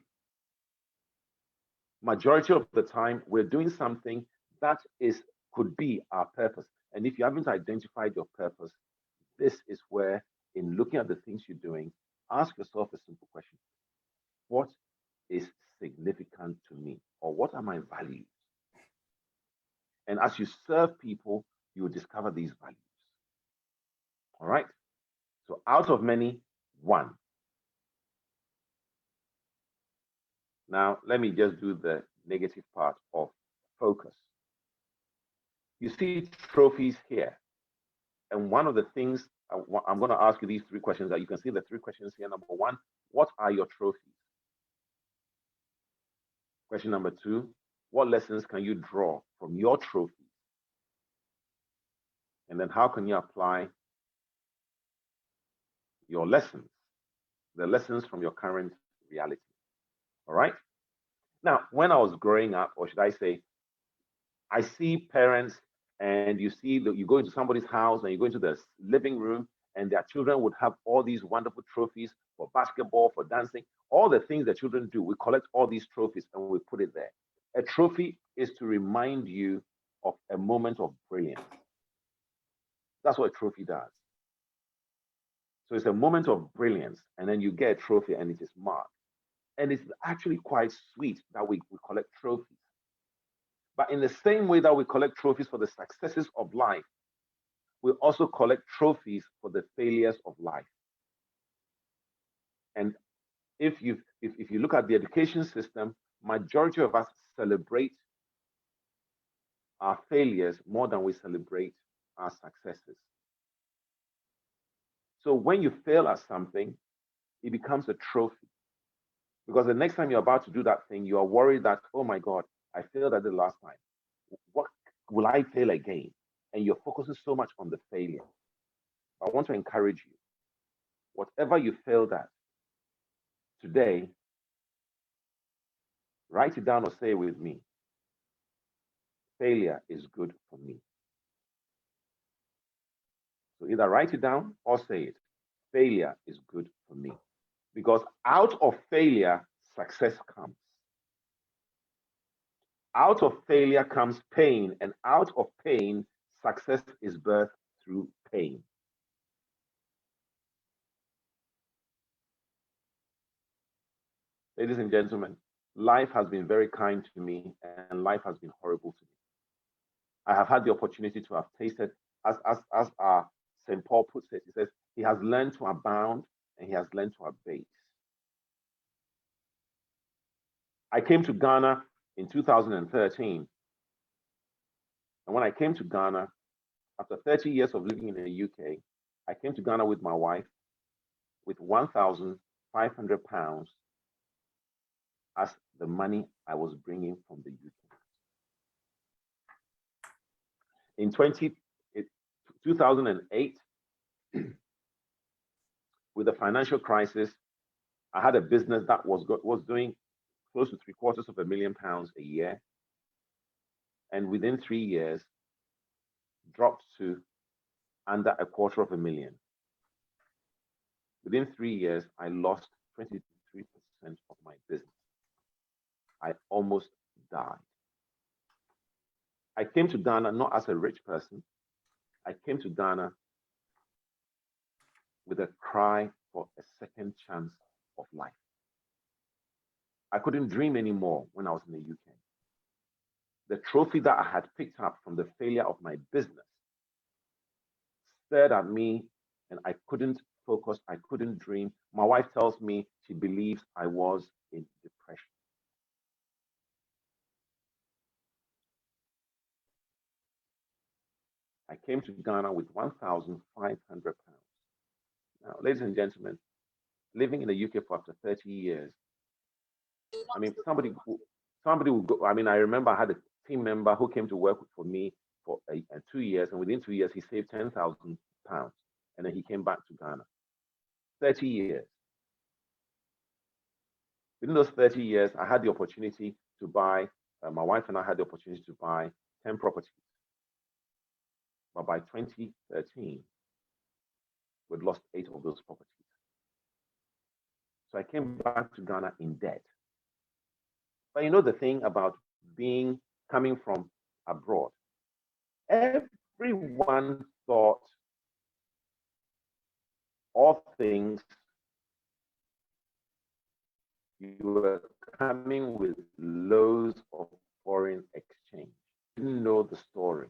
Majority of the time, we're doing something that could be our purpose. And if you haven't identified your purpose, this is where, in looking at the things you're doing, ask yourself a simple question. What is significant to me? Or what are my values? And as you serve people, you will discover these values. All right? So out of many, one. Now, let me just do the negative part of focus. You see trophies here. And one of the things, I'm going to ask you these three questions that you can see the three questions here. Number one, what are your trophies? Question number two, what lessons can you draw from your trophies? And then how can you apply your lessons, the lessons from your current reality? All right? Now, when I was growing up, or should I say, I see parents and you see that you go into somebody's house and you go into the living room and their children would have all these wonderful trophies for basketball, for dancing, all the things that children do. We collect all these trophies and we put it there. A trophy is to remind you of a moment of brilliance. That's what a trophy does. So it's a moment of brilliance, and then you get a trophy and it is marked. And it's actually quite sweet that we collect trophies. But in the same way that we collect trophies for the successes of life, we also collect trophies for the failures of life. And if you look at the education system, majority of us celebrate our failures more than we celebrate our successes. So when you fail at something, it becomes a trophy. Because the next time you're about to do that thing, you are worried that, oh my God, I failed at the last time. What will I fail again? And you're focusing so much on the failure. I want to encourage you. Whatever you failed at today, write it down or say it with me. Failure is good for me. So either write it down or say it. Failure is good for me. Because out of failure, success comes. Out of failure comes pain, and out of pain, success is birthed through pain. Ladies and gentlemen, life has been very kind to me, and life has been horrible to me. I have had the opportunity to have tasted, as St. Paul puts it, he says, he has learned to abound and he has learned to abase. I came to Ghana in 2013. And when I came to Ghana, after 30 years of living in the UK, I came to Ghana with my wife with £1,500 as the money I was bringing from the UK. In 2008, with the financial crisis, I had a business that was doing close to £750,000 a year. And within 3 years, dropped to under £250,000. Within 3 years, I lost 23% of my business. I almost died. I came to Ghana not as a rich person. I came to Ghana with a cry for a second chance of life. I couldn't dream anymore when I was in the UK. The trophy that I had picked up from the failure of my business stared at me, and I couldn't focus. I couldn't dream. My wife tells me she believes I was in depression. I came to Ghana with £1,500. Now, ladies and gentlemen, living in the UK for up to 30 years. I mean, somebody would go. I mean, I remember I had a team member who came to work for me for 2 years, and within 2 years, he saved £10,000, and then he came back to Ghana. 30 years. Within those 30 years, I had the opportunity to buy. My wife and I had the opportunity to buy 10 properties. But by 2013, we'd lost 8 of those properties. So I came back to Ghana in debt. But you know the thing about coming from abroad, everyone thought all things you were coming with loads of foreign exchange. Didn't know the story.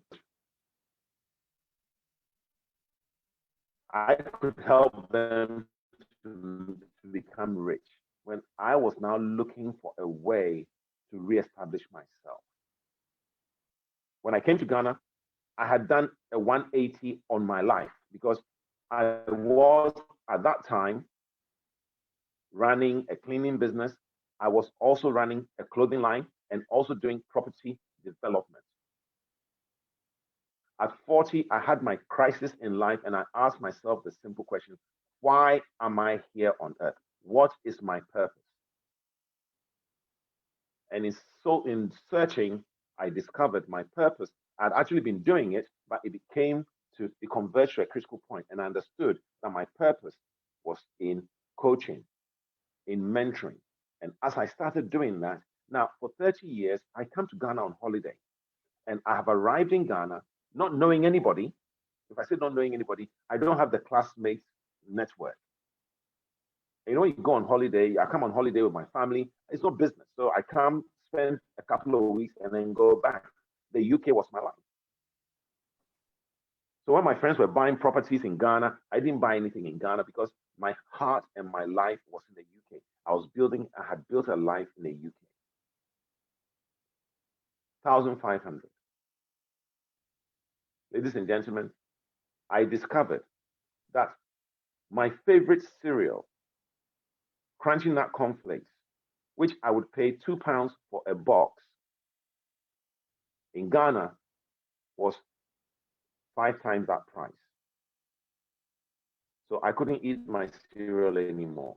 I could help them to become rich when I was now looking for a way to reestablish myself. When I came to Ghana, I had done a 180 on my life because I was at that time running a cleaning business. I was also running a clothing line and also doing property development. At 40, I had my crisis in life and I asked myself the simple question, why am I here on earth? What is my purpose? And in searching, I discovered my purpose. I'd actually been doing it, but it converged to a critical point, and I understood that my purpose was in coaching, in mentoring. And as I started doing that, now for 30 years, I come to Ghana on holiday, and I have arrived in Ghana not knowing anybody. If I say not knowing anybody, I don't have the classmates network. You know, you go on holiday, I come on holiday with my family, it's not business. So I come, spend a couple of weeks, and then go back. The UK was my life. So when my friends were buying properties in Ghana, I didn't buy anything in Ghana because my heart and my life was in the UK. I had built a life in the UK. 1,500. Ladies and gentlemen, I discovered that my favorite cereal, Crunchy Nut Cornflakes, which I would pay £2 for a box, in Ghana was 5 times that price. So I couldn't eat my cereal anymore.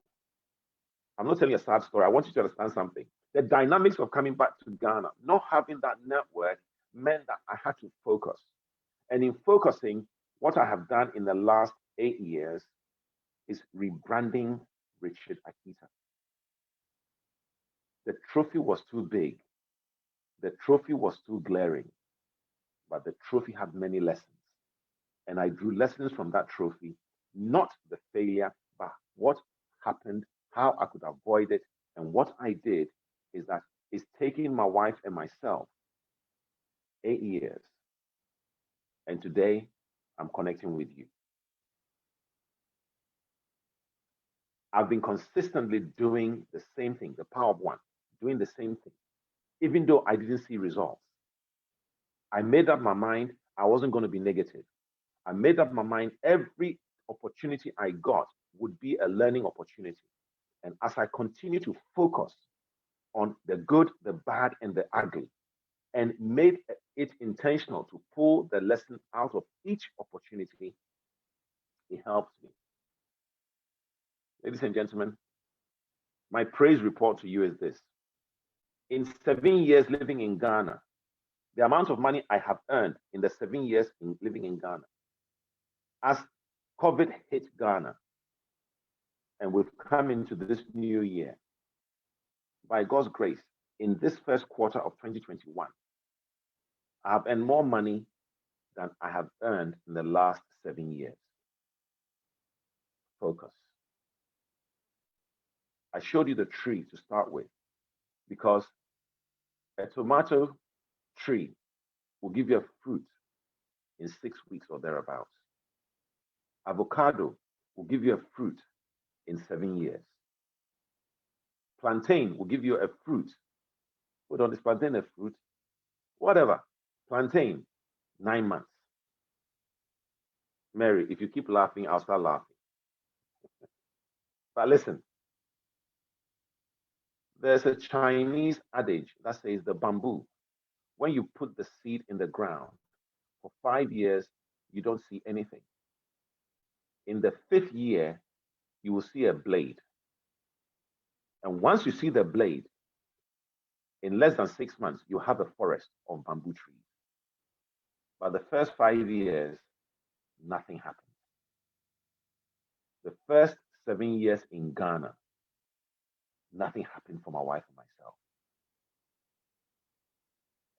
I'm not telling you a sad story. I want you to understand something. The dynamics of coming back to Ghana, not having that network, meant that I had to focus. And in focusing, what I have done in the last 8 years is rebranding Richard Akita. The trophy was too big. The trophy was too glaring. But the trophy had many lessons. And I drew lessons from that trophy, not the failure, but what happened, how I could avoid it. And what I did is that it's taking my wife and myself 8 years. And today, I'm connecting with you. I've been consistently doing the same thing, the power of one, doing the same thing, even though I didn't see results. I made up my mind I wasn't going to be negative. I made up my mind every opportunity I got would be a learning opportunity. And as I continue to focus on the good, the bad, and the ugly, and made it intentional to pull the lesson out of each opportunity, it helps me. Ladies and gentlemen, my praise report to you is this. In 7 years living in Ghana, the amount of money I have earned in the 7 years living in Ghana, as COVID hit Ghana, and we've come into this new year, by God's grace, in this first quarter of 2021, I have earned more money than I have earned in the last 7 years. Focus. I showed you the tree to start with, because a tomato tree will give you a fruit in 6 weeks or thereabouts. Avocado will give you a fruit in 7 years. Plantain will give you a fruit. Hold on, is plantain a fruit? Whatever. Plantain, 9 months. Mary, if you keep laughing, I'll start laughing. But listen, there's a Chinese adage that says the bamboo, when you put the seed in the ground for 5 years, you don't see anything. In the 5th year, you will see a blade. And once you see the blade, in less than 6 months, you have a forest of bamboo trees. But the first 5 years, nothing happened. The first 7 years in Ghana, nothing happened for my wife and myself.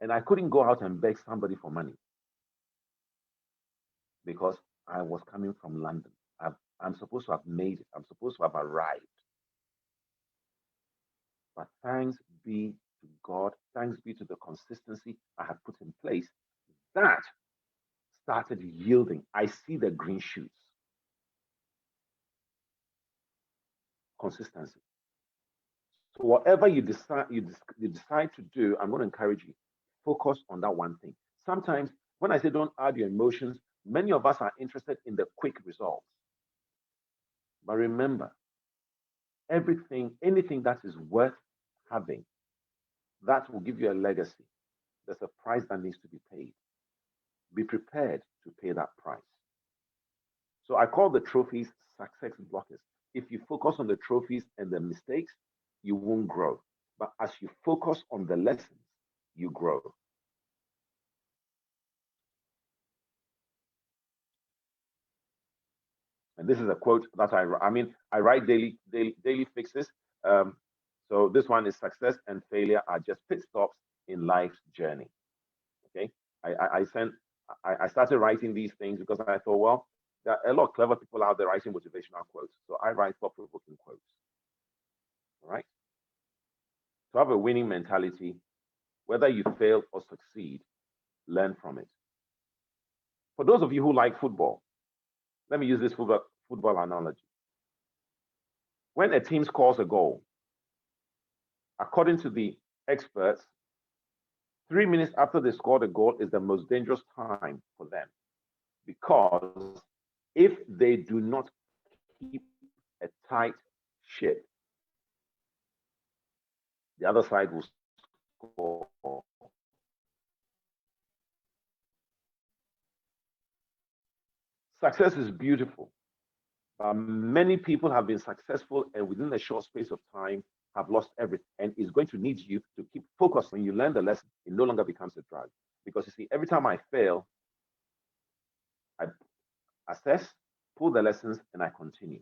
And I couldn't go out and beg somebody for money because I was coming from London. I'm supposed to have made it. I'm supposed to have arrived. But thanks be to God, thanks be to the consistency I had put in place, that started yielding. I see the green shoots. Consistency. So whatever you decide to do, I'm going to encourage you, focus on that one thing. Sometimes when I say don't add your emotions, many of us are interested in the quick results. But remember, anything that is worth having, that will give you a legacy. There's a price that needs to be paid. Be prepared to pay that price. So I call the trophies success blockers. If you focus on the trophies and the mistakes, you won't grow. But as you focus on the lessons, you grow. And this is a quote that I write daily fixes. So this one is success and failure are just pit stops in life's journey. Okay. I started writing these things because I thought, well, there are a lot of clever people out there writing motivational quotes. So I write thought-provoking quotes. All right. To have a winning mentality, whether you fail or succeed, learn from it. For those of you who like football, let me use this football analogy. When a team scores a goal, according to the experts, 3 minutes after they score the goal is the most dangerous time for them. Because if they do not keep a tight ship, the other side will score. Success is beautiful. Many people have been successful and within a short space of time have lost everything, and it's going to need you to keep focused. When you learn the lesson, it no longer becomes a drag. Because you see, every time I fail, I assess, pull the lessons, and I continue.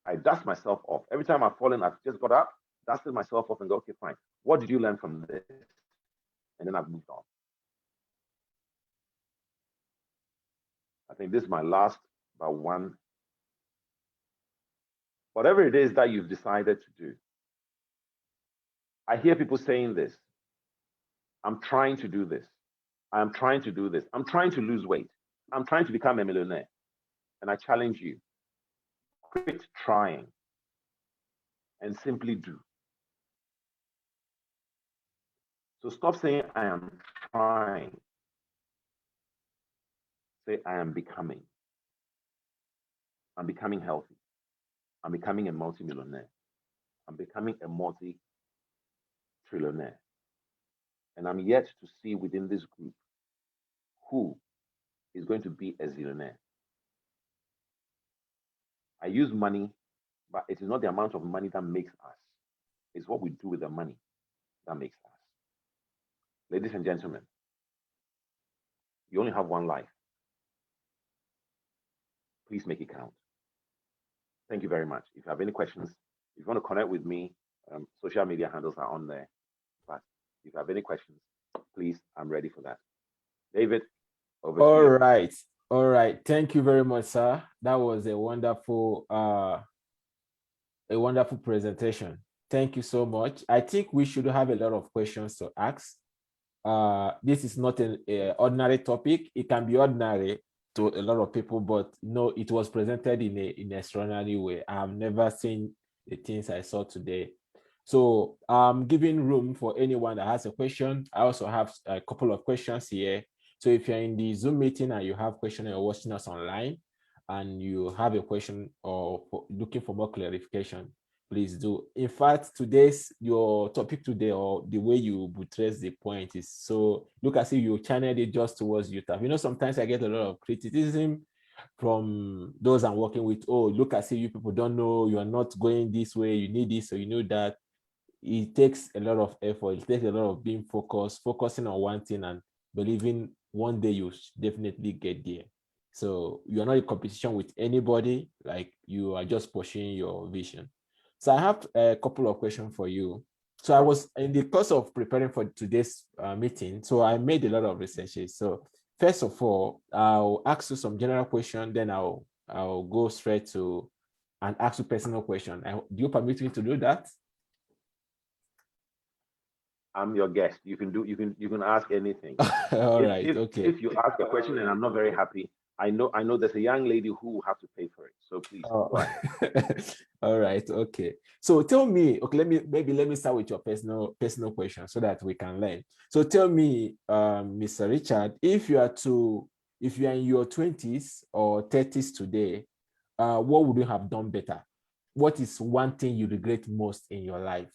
I dust myself off. Every time I've fallen, I've just got up, dusted myself off and go, okay, fine. What did you learn from this? And then I've moved on. I think this is my last but one. Whatever it is that you've decided to do, I hear people saying this. I'm trying to do this. I'm trying to do this. I'm trying to lose weight. I'm trying to become a millionaire. And I challenge you, quit trying and simply do. So stop saying, I am trying. Say, I am becoming. I'm becoming healthy. I'm becoming a multi-millionaire. I'm becoming a multi-trillionaire. And I'm yet to see within this group who is going to be a zillionaire. I use money, but it is not the amount of money that makes us. It's what we do with the money that makes us. Ladies and gentlemen, you only have one life. Please make it count. Thank you very much. If you have any questions, if you want to connect with me, social media handles are on there. But if you have any questions, please, I'm ready for that. David, over to you. All right. Thank you very much, sir. That was a wonderful presentation. Thank you so much. I think we should have a lot of questions to ask. This is not an ordinary topic. It can be ordinary to a lot of people, but no, it was presented in an extraordinary way. I have never seen the things I saw today. So I'm giving room for anyone that has a question. I also have a couple of questions here. So if you're in the Zoom meeting and you have questions and you're watching us online, and you have a question or looking for more clarification, please do. In fact, your topic today, or the way you buttress the point, is so look as if you channeled it just towards YOUTAF. Sometimes I get a lot of criticism from those I'm working with. Oh, look as if you people don't know, you are not going this way, you need this or you know that. It takes a lot of effort. It takes a lot of being focusing on one thing and believing one day you definitely get there. So you're not in competition with anybody, like you are just pushing your vision. So I have a couple of questions for you. So I was in the course of preparing for today's meeting, so I made a lot of researches. So first of all, I'll ask you some general questions, then I'll go straight to and ask you personal question. Do you permit me to do that? I'm your guest. You can ask anything. All right. Okay. If you ask a question and I'm not very happy, I know there's a young lady who will have to pay for it. So please go ahead. All right. Okay. So tell me. Okay. Let me start with your personal question so that we can learn. So tell me, Mr. Richard, if you are in your 20s or 30s today, what would you have done better? What is one thing you regret most in your life?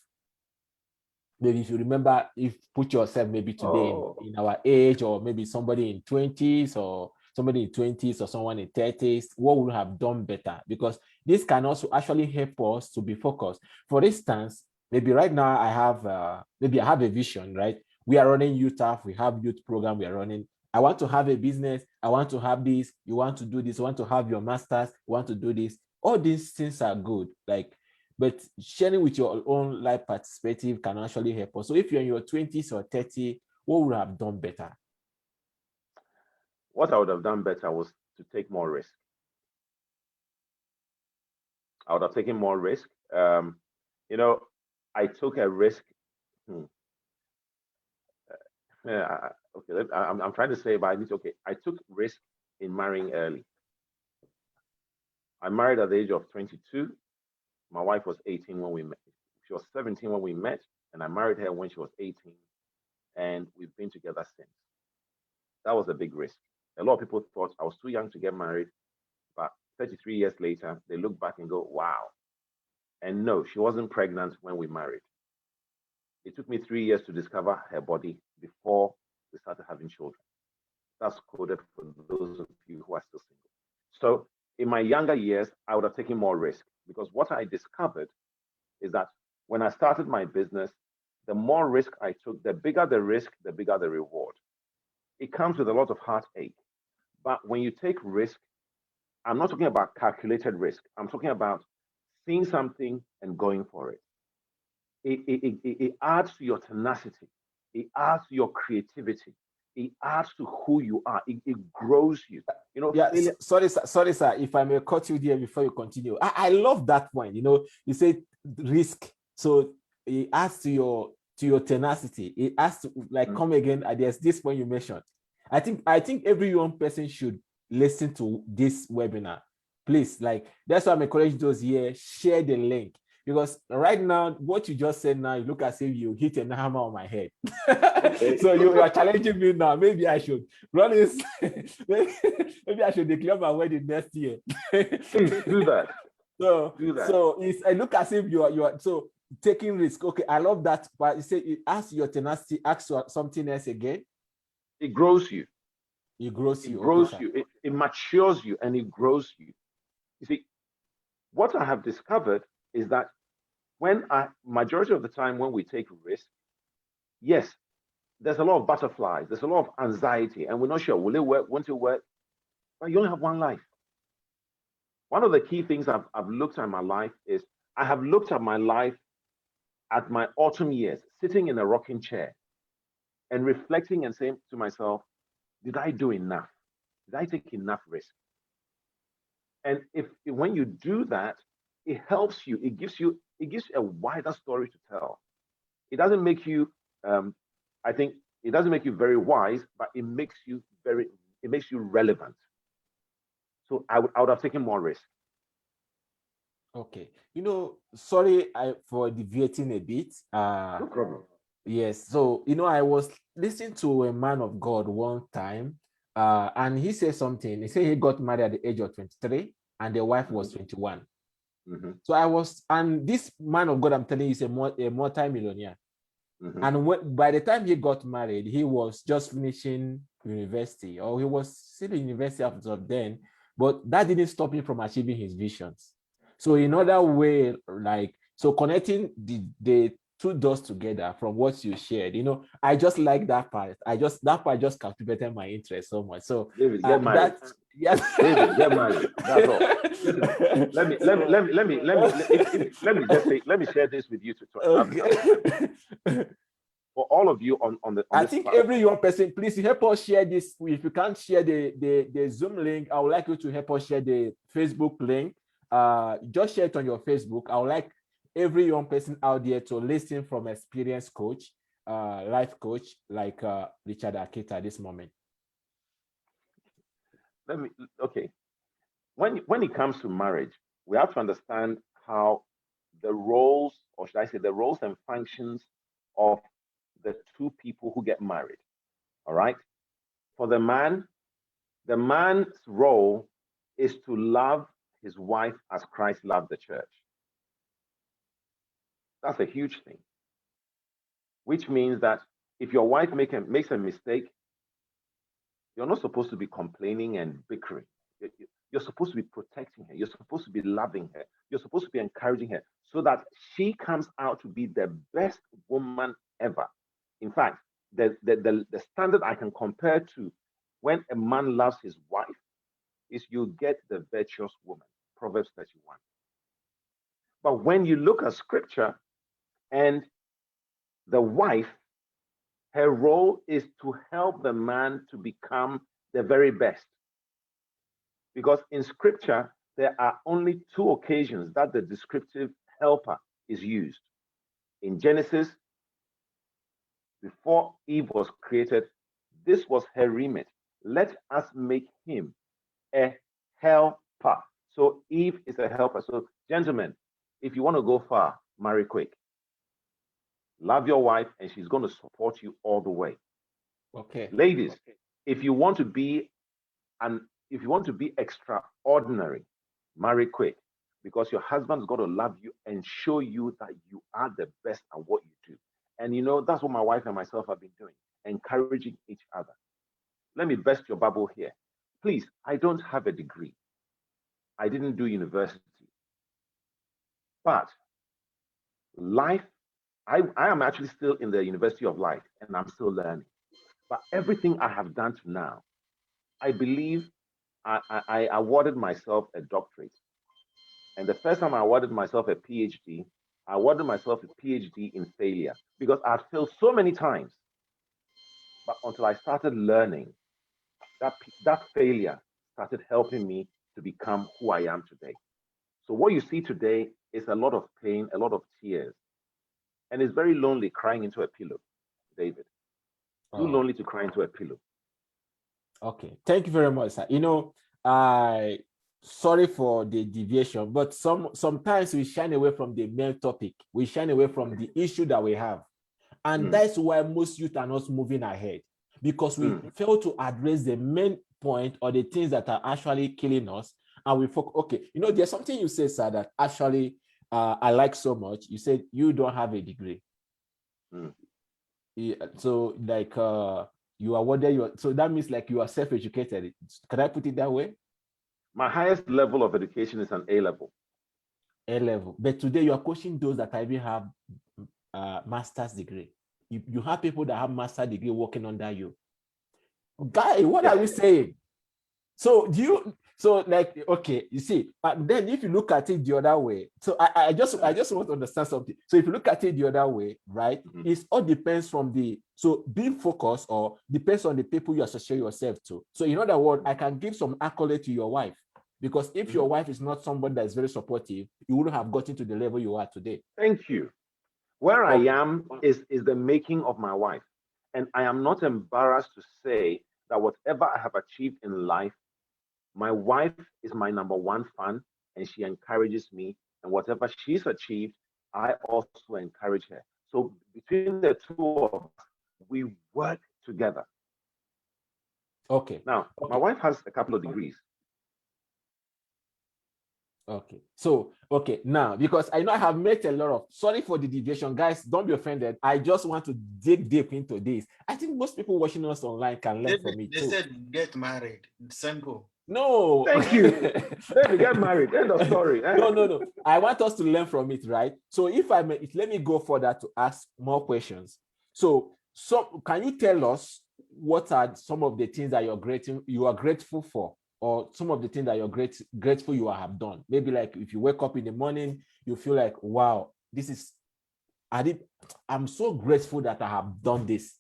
Maybe if you remember, put yourself maybe today in our age, or maybe somebody in 20s or somebody in 20s or someone in 30s, what would have done better? Because this can also actually help us to be focused. For instance, maybe right now I have a vision, right? We are running YOUTAF, we have youth program we are running. I want to have a business. I want to have this. You want to do this. You want to have your masters. You want to do this. All these things are good. But sharing with your own life perspective can actually help us. So if you're in your 20s or 30, what would have done better? What I would have done better was to take more risk. I would have taken more risk. I took a risk. I'm trying to say, but I took risk in marrying early. I married at the age of 22. My wife was 18 when we met. She was 17 when we met, and I married her when she was 18, and we've been together since. That was a big risk. A lot of people thought I was too young to get married, but 33 years later, they look back and go, wow. And no, she wasn't pregnant when we married. It took me 3 years to discover her body before we started having children. That's coded for those of you who are still single. So in my younger years, I would have taken more risk, because what I discovered is that when I started my business, the more risk I took, the bigger the risk, the bigger the reward. It comes with a lot of heartache. But when you take risk, I'm not talking about calculated risk. I'm talking about seeing something and going for it. It adds to your tenacity. It adds to your creativity. It adds to who you are. It grows you. Yeah. Sorry, sir. If I may cut you there before you continue. I love that point. You say risk. So it adds to your tenacity. It has to come again. There's this point you mentioned. I think every young person should listen to this webinar. Please, that's why I'm encouraging those here. Share the link. Because right now, what you just said now, you look as if you hit a hammer on my head. So you are challenging me now. Maybe I should run this. Maybe I should declare my wedding next year. Do that. So I look as if you are so taking risk. Okay, I love that. But you say it asks your tenacity, ask something else again. It grows you. It grows you. It grows you. It matures you, and it grows you. You see, what I have discovered is that majority of the time when we take risks, yes, there's a lot of butterflies, there's a lot of anxiety, and we're not sure, will it work, won't it work? But you only have one life. One of the key things I've looked at in my life is I have looked at my life at my autumn years, sitting in a rocking chair and reflecting and saying to myself, did I do enough? Did I take enough risk? And when you do that, it helps you. It gives you a wider story to tell. It doesn't make you, I think, it doesn't make you very wise, but it makes you relevant. So I would have taken more risk. Okay. Sorry for deviating a bit. No problem. Yes. So, I was listening to a man of God one time, and he said something. He said he got married at the age of 23 and the wife was 21. So I was, and this man of God, I'm telling you, is a multi-millionaire. And by the time he got married, he was just finishing university, or he was still in university after then, but that didn't stop him from achieving his visions. So in other way, like, so connecting the two dots together from what you shared, I just like that part. That part just captivated my interest so much. So David, get married. Yes. David, get married. That's all. Let me share this with you for all of you on this think platform. Every young person, please help us share this. If you can't share the Zoom link, I would like you to help us share the Facebook link. Just share it on your Facebook. I would like every young person out there to listen from experienced coach, life coach like Richard Akita at this moment. Okay. When it comes to marriage, we have to understand how the roles, or should I say the roles and functions of the two people who get married. All right. For the man's role is to love his wife as Christ loved the church. That's a huge thing. Which means that if your wife makes a mistake, you're not supposed to be complaining and bickering. You're supposed to be protecting her. You're supposed to be loving her. You're supposed to be encouraging her so that she comes out to be the best woman ever. In fact, the standard I can compare to when a man loves his wife is you get the virtuous woman, Proverbs 31. But when you look at scripture and the wife, her role is to help the man to become the very best. Because in scripture, there are only two occasions that the descriptive helper is used. In Genesis, before Eve was created, this was her remit. Let us make him a helper. So Eve is a helper. So gentlemen, if you want to go far, marry quick. Love your wife and she's going to support you all the way. Okay. Ladies, if you want to be extraordinary, marry quick, because your husband's got to love you and show you that you are the best at what you do. And that's what my wife and myself have been doing, encouraging each other. Let me burst your bubble here. Please, I don't have a degree. I didn't do university. But life, I am actually still in the University of Life and I'm still learning. But everything I have done to now, I believe I awarded myself a doctorate. And the first time I awarded myself a PhD, I awarded myself a PhD in failure because I had failed so many times. But until I started learning, that failure started helping me to become who I am today. So what you see today is a lot of pain, a lot of tears. And it's very lonely crying into a pillow, David. Too lonely to cry into a pillow. Okay, thank you very much, sir. I sorry for the deviation, but sometimes we shine away from the main topic. We shine away from the issue that we have. And that's why most youth are not moving ahead, because we fail to address the main point or the things that are actually killing us. And we focus, okay, there's something you said, sir, that actually I like so much. You said you don't have a degree. So like you are so that means like you are self-educated. Can I put it that way? My highest level of education is an A level. A level. But today you are coaching those that even have master's degree. You have people that have master's degree working under you. Guy, what are you saying? So okay, you see, but then if you look at it the other way, so I just want to understand something. So if you look at it the other way, right, it all depends from being focused or depends on the people you associate yourself to. So in other words, I can give some accolade to your wife, because if your wife is not somebody that is very supportive, you wouldn't have gotten to the level you are today. Thank you. Where I am is the making of my wife. And I am not embarrassed to say that whatever I have achieved in life, my wife is my number one fan, and she encourages me. And whatever she's achieved, I also encourage her. So between the two of us, we work together. Okay. Now, my wife has a couple of degrees. Okay. So, okay, now, because I know I have met a lot of, sorry for the deviation, guys, don't be offended. I just want to dig deep into this. I think most people watching us online can learn from it They too. said get married. Simple. No. Thank you. David, get married. End of story. No. I want us to learn from it, right? So if I may, let me go further to ask more questions. So can you tell us what are some of the things that you are grateful for, or some of the things that you're grateful you have done? Maybe like if you wake up in the morning, you feel like, wow, I'm so grateful that I have done this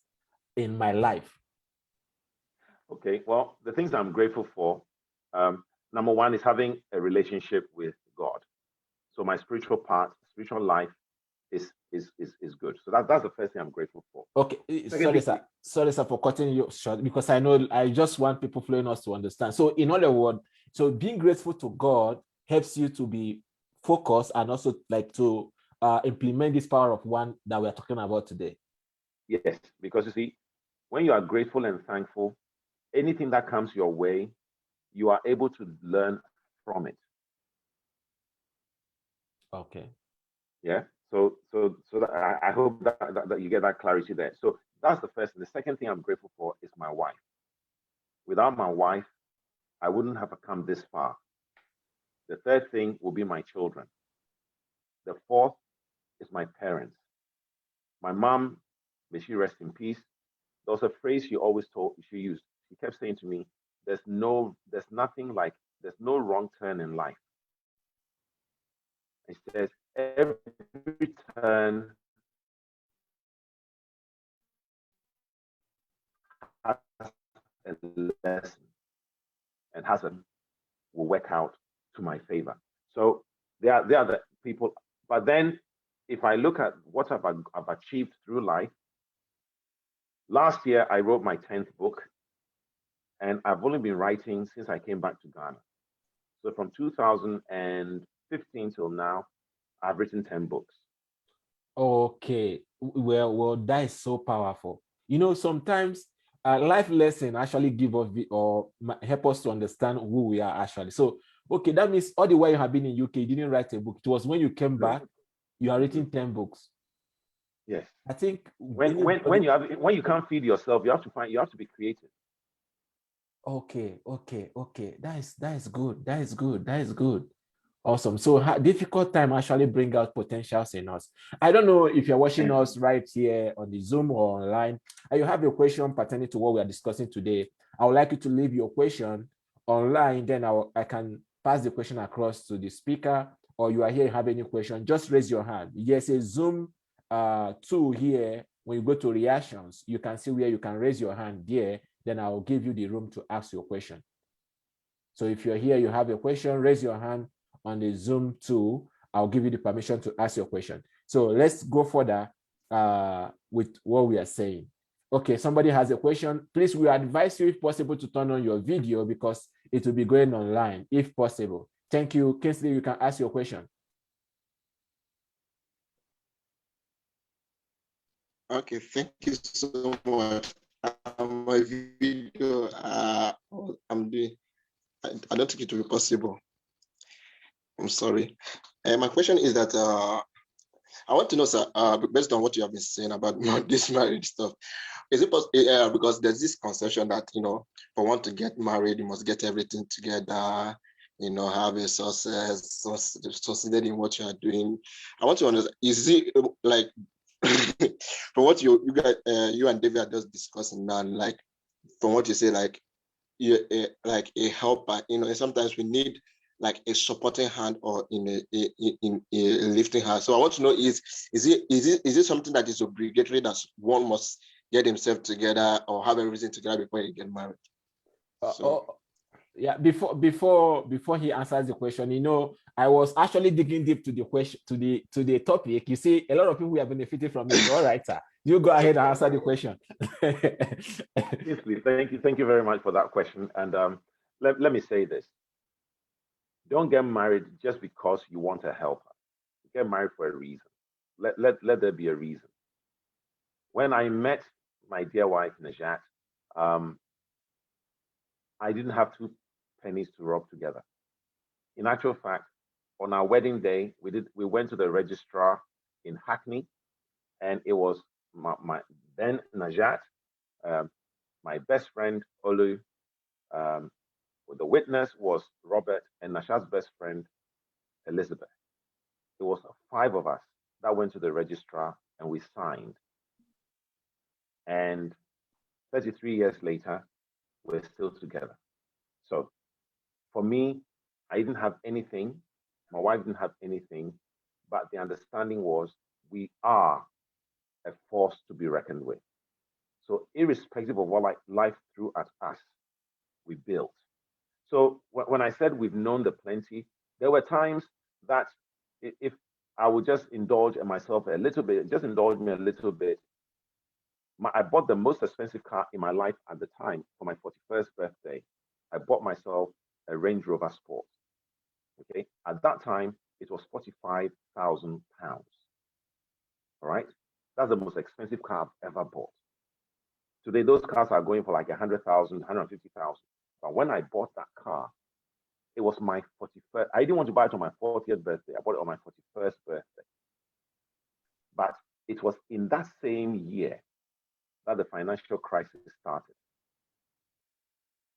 in my life. Okay, well, the things I'm grateful for, number one is having a relationship with God. So my spiritual life is good. So that's the first thing I'm grateful for. Okay, sorry sir for cutting you short, because I know I just want people following us to understand. So in other words, so being grateful to God helps you to be focused and also like to implement this power of one that we're talking about today. Yes, because you see, when you are grateful and thankful, anything that comes your way, you are able to learn from it. Okay. Yeah. So that I hope that you get that clarity there. So that's the first. The second thing I'm grateful for is my wife. Without my wife, I wouldn't have come this far. The third thing will be my children. The fourth is my parents. My mom, may she rest in peace. There was a phrase she always used. She kept saying to me, there's no wrong turn in life. And she says, every turn has a lesson and will work out to my favor. So they are the people. But then if I look at what I've achieved through life, last year I wrote my 10th book, and I've only been writing since I came back to Ghana. So from 2015 till now, I've written 10 books. Okay, well, that is so powerful. You know, sometimes life lesson actually give us or help us to understand who we are actually. So, okay, that means all the while you have been in UK, you didn't write a book. It was when you came back, you are writing 10 books. Yes, I think when you can't feed yourself, you have to be creative. Okay. That is good. That is good. Awesome. So difficult time actually bring out potentials in us. I don't know if you're watching us right here on the Zoom or online, and you have a question pertaining to what we are discussing today. I would like you to leave your question online, then I can pass the question across to the speaker, or you are here and have any question, just raise your hand. There's a Zoom tool here. When you go to reactions, you can see where you can raise your hand there, then I'll give you the room to ask your question. So if you're here, you have a question, raise your hand on the Zoom tool. I'll give you the permission to ask your question. So let's go further with what we are saying. Okay, somebody has a question. Please, we advise you, if possible, to turn on your video because it will be going online, if possible. Thank you. Kingsley, you can ask your question. Okay, thank you so much. My video, I'm doing. I don't think it will be possible. I'm sorry. My question is that I want to know, sir, based on what you have been saying about this marriage stuff, is it possible? Because there's this conception that for one to get married, you must get everything together. Have a succeeded in what you are doing. I want to understand: is it like from what you guys, you and David are just discussing now, like from what you say, like you like a helper, and sometimes we need like a supporting hand or in a lifting hand. So I want to know is it something that is obligatory that one must get himself together or have everything together before you get married? Yeah, before he answers the question, I was actually digging deep to the question, to the topic. You see, a lot of people have benefited from it. All right, sir. You go ahead and answer the question. Yes, please. Thank you very much for that question. And let me say this. Don't get married just because you want a helper. Get married for a reason. Let there be a reason. When I met my dear wife, Najat, I didn't have 2 pennies to rub together. In actual fact, on our wedding day, we went to the registrar in Hackney, and it was my then Najat, my best friend Olu, the witness was Robert, and Najat's best friend Elizabeth. It was 5 of us that went to the registrar and we signed. And 33 years later, we're still together. So for me, I didn't have anything. My wife didn't have anything, but the understanding was we are a force to be reckoned with. So irrespective of what life threw at us, we built. So when I said we've known the plenty, there were times that if I would just indulge myself a little bit, just indulge me a little bit. I bought the most expensive car in my life at the time for my 41st birthday. I bought myself a Range Rover Sport. Okay, at that time it was £45,000. All right, that's the most expensive car I've ever bought. Today those cars are going for like 100,000, 150,000. But when I bought that car, it was my 41st. I didn't want to buy it on my 40th birthday. I bought it on my 41st birthday. But it was in that same year that the financial crisis started.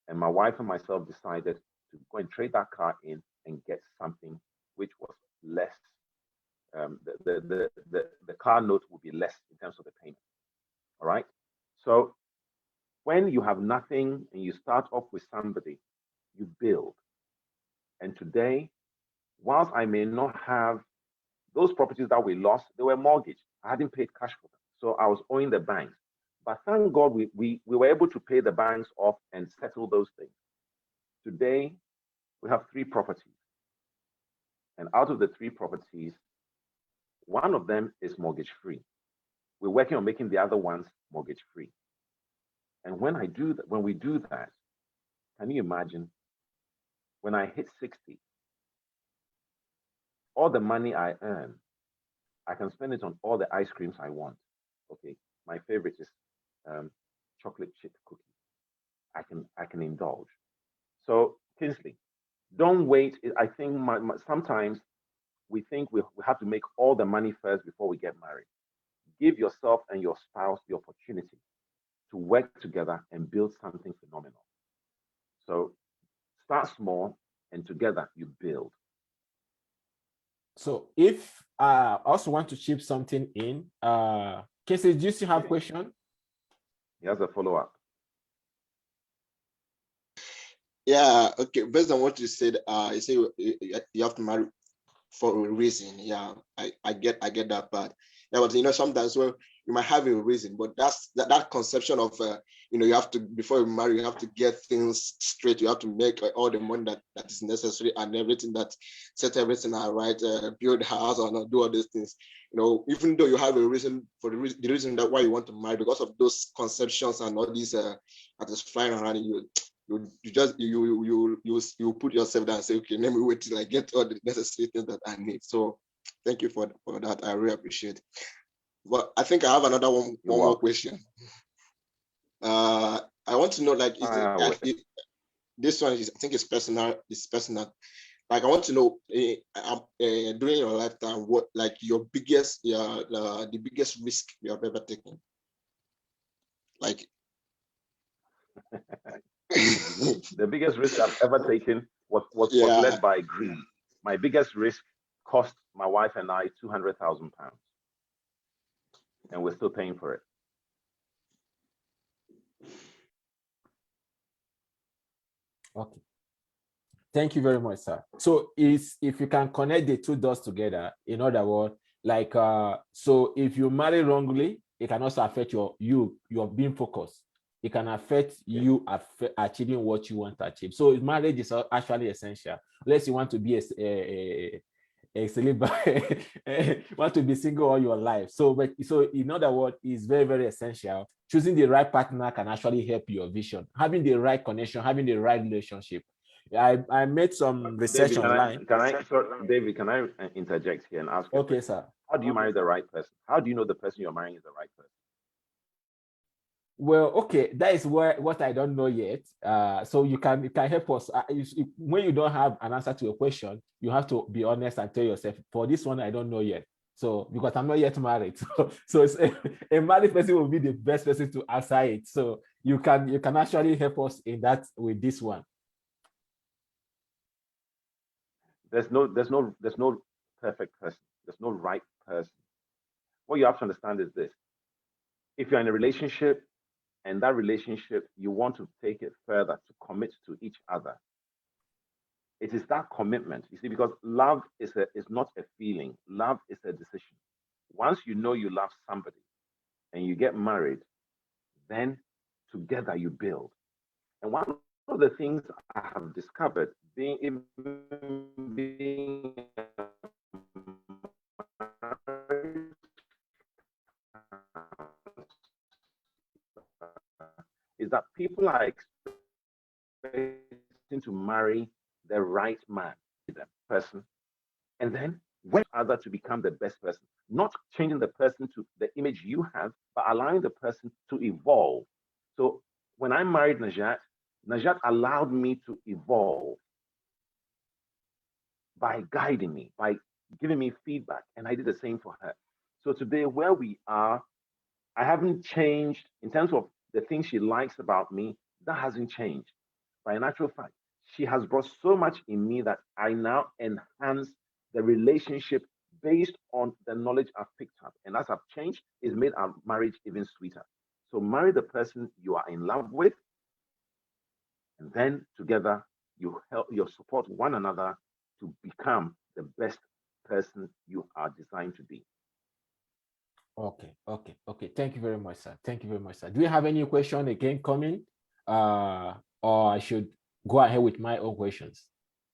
And my wife and myself decided to go and trade that car in and get something which was less. The car note would be less in terms of the payment. All right. So when you have nothing and you start off with somebody, you build. And today, whilst I may not have those properties that we lost, they were mortgaged. I hadn't paid cash for them. So I was owing the banks. But thank God we were able to pay the banks off and settle those things. Today, we have 3 properties. And out of the 3 properties, one of them is mortgage free. We're working on making the other ones mortgage free. And when we do that, can you imagine when I hit 60, all the money I earn, I can spend it on all the ice creams I want. Okay, my favorite is chocolate chip cookie. I can indulge. So Kingsley, don't wait. I think sometimes we think we have to make all the money first before we get married. Give yourself and your spouse the opportunity to work together and build something phenomenal. So start small, and together you build. So if I also want to chip something in, Casey, do you still have a question? He has a follow-up. Yeah, okay. Based on what you said, you say you have to marry for a reason. Yeah, I get that part. Yeah, but sometimes you might have a reason, but that conception of you have to, before you marry, you have to get things straight. You have to make all the money that is necessary and everything that set everything out right, build a house or not, do all these things. Even though you have a reason for the reason that why you want to marry, because of those conceptions and all these that is flying around you. You put yourself down and say, okay, let me wait till I get all the necessary things that I need. So thank you for that. I really appreciate it. But I think I have another one more question. I want to know, this one is, I think it's personal. Like, I want to know, during your lifetime, what your biggest, the biggest risk you have ever taken? Like, the biggest risk I've ever taken was led by greed. My biggest risk cost my wife and I £200,000, and we're still paying for it. Okay. Thank you very much, sir. So if you can connect the 2 dots together, in other words, so if you marry wrongly, it can also affect your being focused. It can affect you achieving what you want to achieve. So marriage is actually essential. Unless you want to be a celibate, want to be single all your life. So in other words, it's very, very essential. Choosing the right partner can actually help your vision. Having the right connection, having the right relationship. I made some research online. David, can I interject here and ask you? Okay, sir. How do you marry the right person? How do you know the person you're marrying is the right person? Well, okay, that is what I don't know yet. So you can help us. When you don't have an answer to a question, you have to be honest and tell yourself, for this one, I don't know yet. So because I'm not yet married, so it's a married person will be the best person to answer it. So you can actually help us in that with this one. There's no perfect person. There's no right person. What you have to understand is this: if you're in a relationship and that relationship you want to take it further, to commit to each other, it is that commitment. You see, because love is not a feeling. Love is a decision. Once you know you love somebody and you get married, then together you build. And one of the things I have discovered being is that people are expecting to marry the right man, the person, and then work other to become the best person, not changing the person to the image you have, but allowing the person to evolve. So when I married Najat, Najat allowed me to evolve by guiding me, by giving me feedback, and I did the same for her. So today, where we are, I haven't changed in terms of the things she likes about me. That hasn't changed. By natural fact, she has brought so much in me that I now enhance the relationship based on the knowledge I've picked up. And as I've changed, it's made our marriage even sweeter. So marry the person you are in love with, and then together you support one another to become the best person you are designed to be. Okay. Thank you very much, sir. Thank you very much, sir. Do you have any question again coming? Or I should go ahead with my own questions?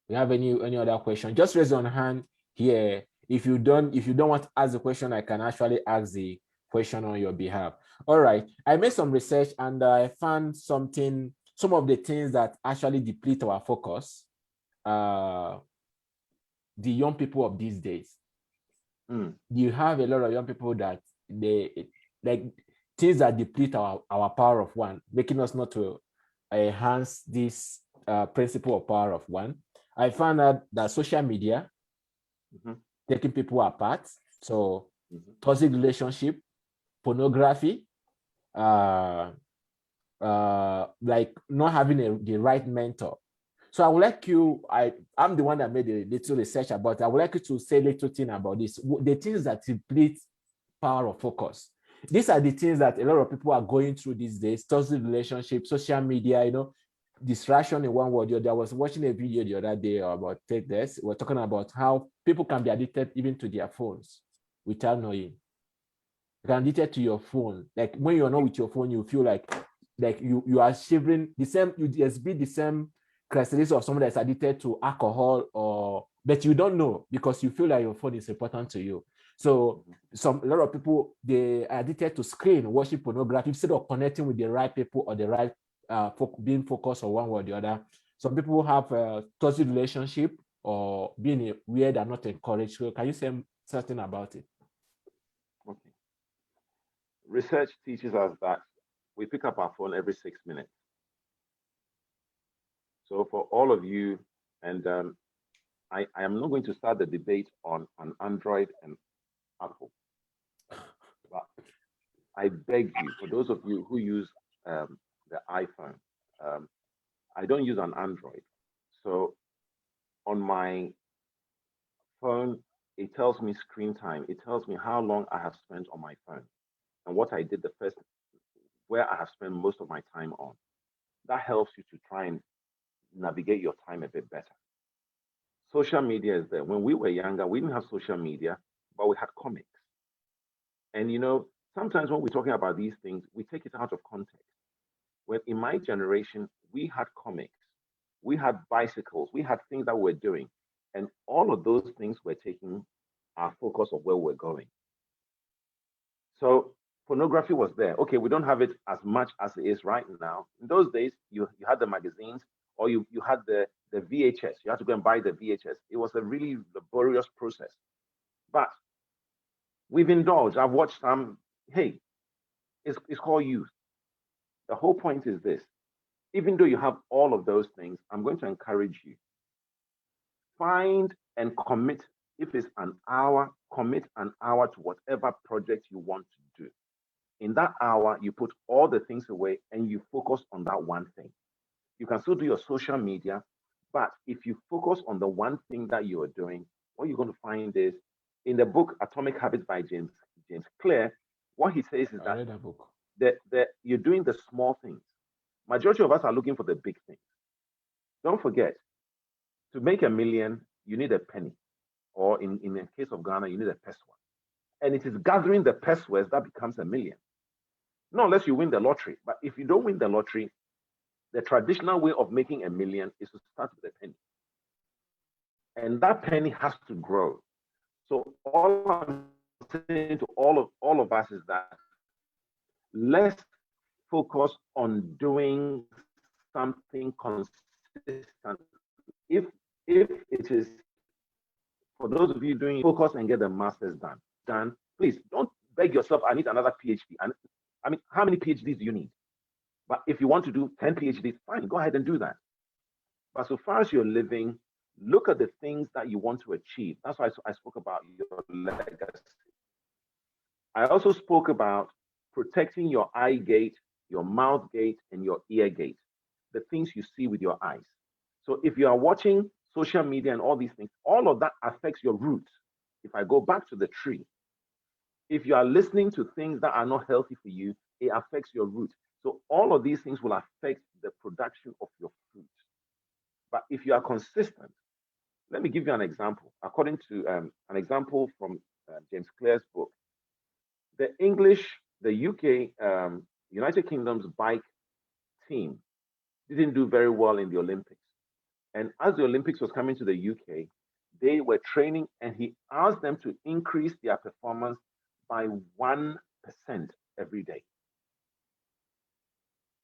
Do you have any other question? Just raise your hand here. If you don't want to ask the question, I can actually ask the question on your behalf. All right. I made some research and I found some of the things that actually deplete our focus. The young people of these days. You have a lot of young people that they like things that deplete our power of one, making us not to enhance this principle of power of one. I found out that social media taking people apart. So toxic relationship, pornography, like not having the right mentor. So I would like you, I'm the one that made a little research about it. I would like you to say a little thing about this. The things that deplete power of focus. These are the things that a lot of people are going through these days: toxic relationships, social media, distraction in one word. I was watching a video the other day about this. We're talking about how people can be addicted even to their phones without knowing. You can be addicted to your phone. Like when you're not with your phone, you feel like you are shivering. You just be the same characteristics of someone that's addicted to alcohol, but you don't know because you feel like your phone is important to you. So a lot of people, they are addicted to screen, watching pornography instead of connecting with the right people or the right being focused on one or the other. Some people have a toxic relationship or being weird and not encouraged. So can you say something about it? Okay. Research teaches us that we pick up our phone every 6 minutes. So for all of you, and I am not going to start the debate on Android and Apple, but I beg you, for those of you who use the iPhone, I don't use an Android. So on my phone, it tells me screen time. It tells me how long I have spent on my phone and what I did where I have spent most of my time on. That helps you to try and navigate your time a bit better. Social media is there. When we were younger, we didn't have social media, but we had comics. And sometimes when we're talking about these things, we take it out of context. When in my generation, we had comics, we had bicycles, we had things that we're doing. And all of those things were taking our focus of where we're going. So pornography was there. Okay, we don't have it as much as it is right now. In those days, you had the magazines, or you had the VHS. You had to go and buy the VHS. It was a really laborious process. But we've indulged. I've watched some. Hey, it's called youth. The whole point is this. Even though you have all of those things, I'm going to encourage you. Find and commit. If it's an hour, commit an hour to whatever project you want to do. In that hour, you put all the things away and you focus on that one thing. You can still do your social media, but if you focus on the one thing that you are doing, what you're going to find is in the book Atomic Habits by James Clear, what he says is I read that book. that you're doing the small things. Majority of us are looking for the big things. Don't forget, to make $1 million, you need a penny. Or in the case of Ghana, you need a peswa. And it is gathering the peswas that becomes $1 million. Not unless you win the lottery. But if you don't win the lottery, the traditional way of making $1 million is to start with a penny. And that penny has to grow. So all I'm saying to all of us is that let's focus on doing something consistent. If it is, for those of you doing, focus and get the master's done, please don't beg yourself, I need another PhD. And I mean, how many PhDs do you need? But if you want to do 10 PhDs, fine, go ahead and do that. But so far as you're living, look at the things that you want to achieve. That's why I spoke about your legacy. I also spoke about protecting your eye gate, your mouth gate, and your ear gate, the things you see with your eyes. So if you are watching social media and all these things, all of that affects your roots. If I go back to the tree, if you are listening to things that are not healthy for you, it affects your roots. So all of these things will affect the production of your fruit. But if you are consistent, let me give you an example. According to an example from James Clear's book, the UK, United Kingdom's bike team didn't do very well in the Olympics. And as the Olympics was coming to the UK, they were training and he asked them to increase their performance by 1% every day.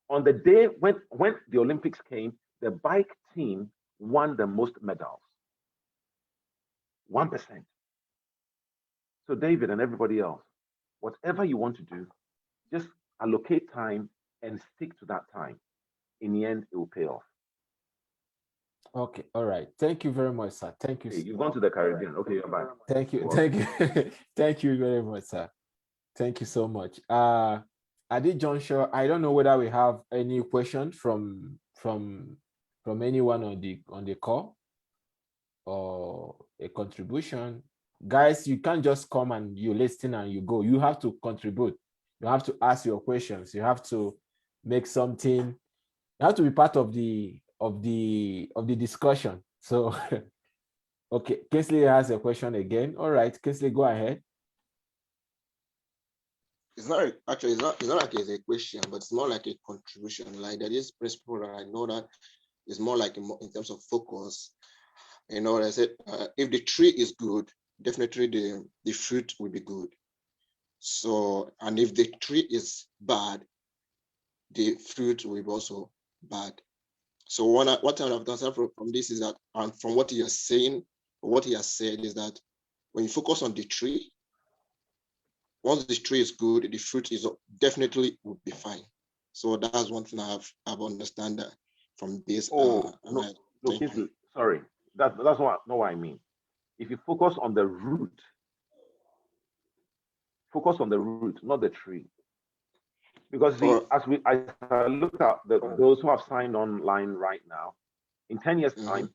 On the day when the Olympics came, the bike team won the most medals. 1%. So David and everybody else, whatever you want to do, just allocate time and stick to that time. In the end, it will pay off. Okay, all right. Thank you very much, sir. Thank you. Hey, you've gone to the Caribbean. Okay, you're back. Thank you. Thank you. Thank you very much, sir. Thank you so much. Adi Johnshire, I don't know whether we have any question from anyone on the call or a contribution. Guys, you can't just come and you listen and you go. You have to contribute. You have to ask your questions. You have to make something. You have to be part of the discussion. So, okay, Kinsley has a question again. All right, Kinsley, go ahead. It's not actually, it's not like it's a question, but it's more like a contribution. Like there is principle that I know that is more like in terms of focus. You know, I said, if the tree is good, definitely the fruit will be good. So, and if the tree is bad, the fruit will be also bad. So what I understand from this is that, and from what he is saying, what he has said is that when you focus on the tree, once the tree is good, the fruit is definitely will be fine. So that's one thing I've understand that from this. No, sorry, that's not what I mean. If you focus on the root, not the tree. Because as I look at those who have signed online right now, in 10 years' time,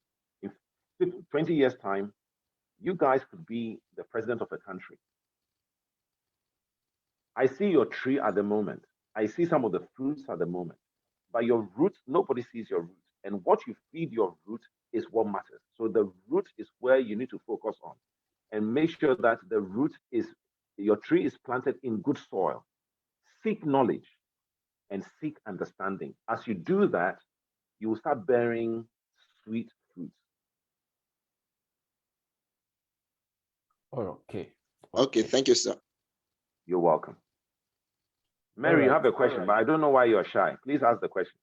in 20 years' time, you guys could be the president of a country. I see your tree at the moment. I see some of the fruits at the moment. But your root, nobody sees your root. And what you feed your root is what matters. So the root is where you need to focus on and make sure that the root is, your tree is planted in good soil. Seek knowledge and seek understanding. As you do that, you will start bearing sweet fruits. Okay. Okay, thank you, sir. You're welcome. Mary, you have a question, but I don't know why you're shy. Please ask the question.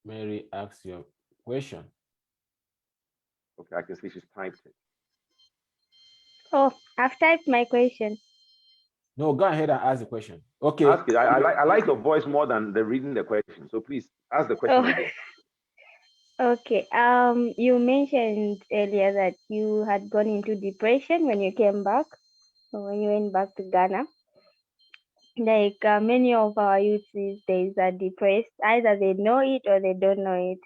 Mary, ask your question. Okay, I can see she's typed it. Oh, I've typed my question. No, go ahead and ask the question. Okay. Ask it. I like your voice more than the reading the question. So please ask the question again. Okay. You mentioned earlier that you had gone into depression when you came back, or when you went back to Ghana. Like many of our youth these days are depressed. Either they know it or they don't know it.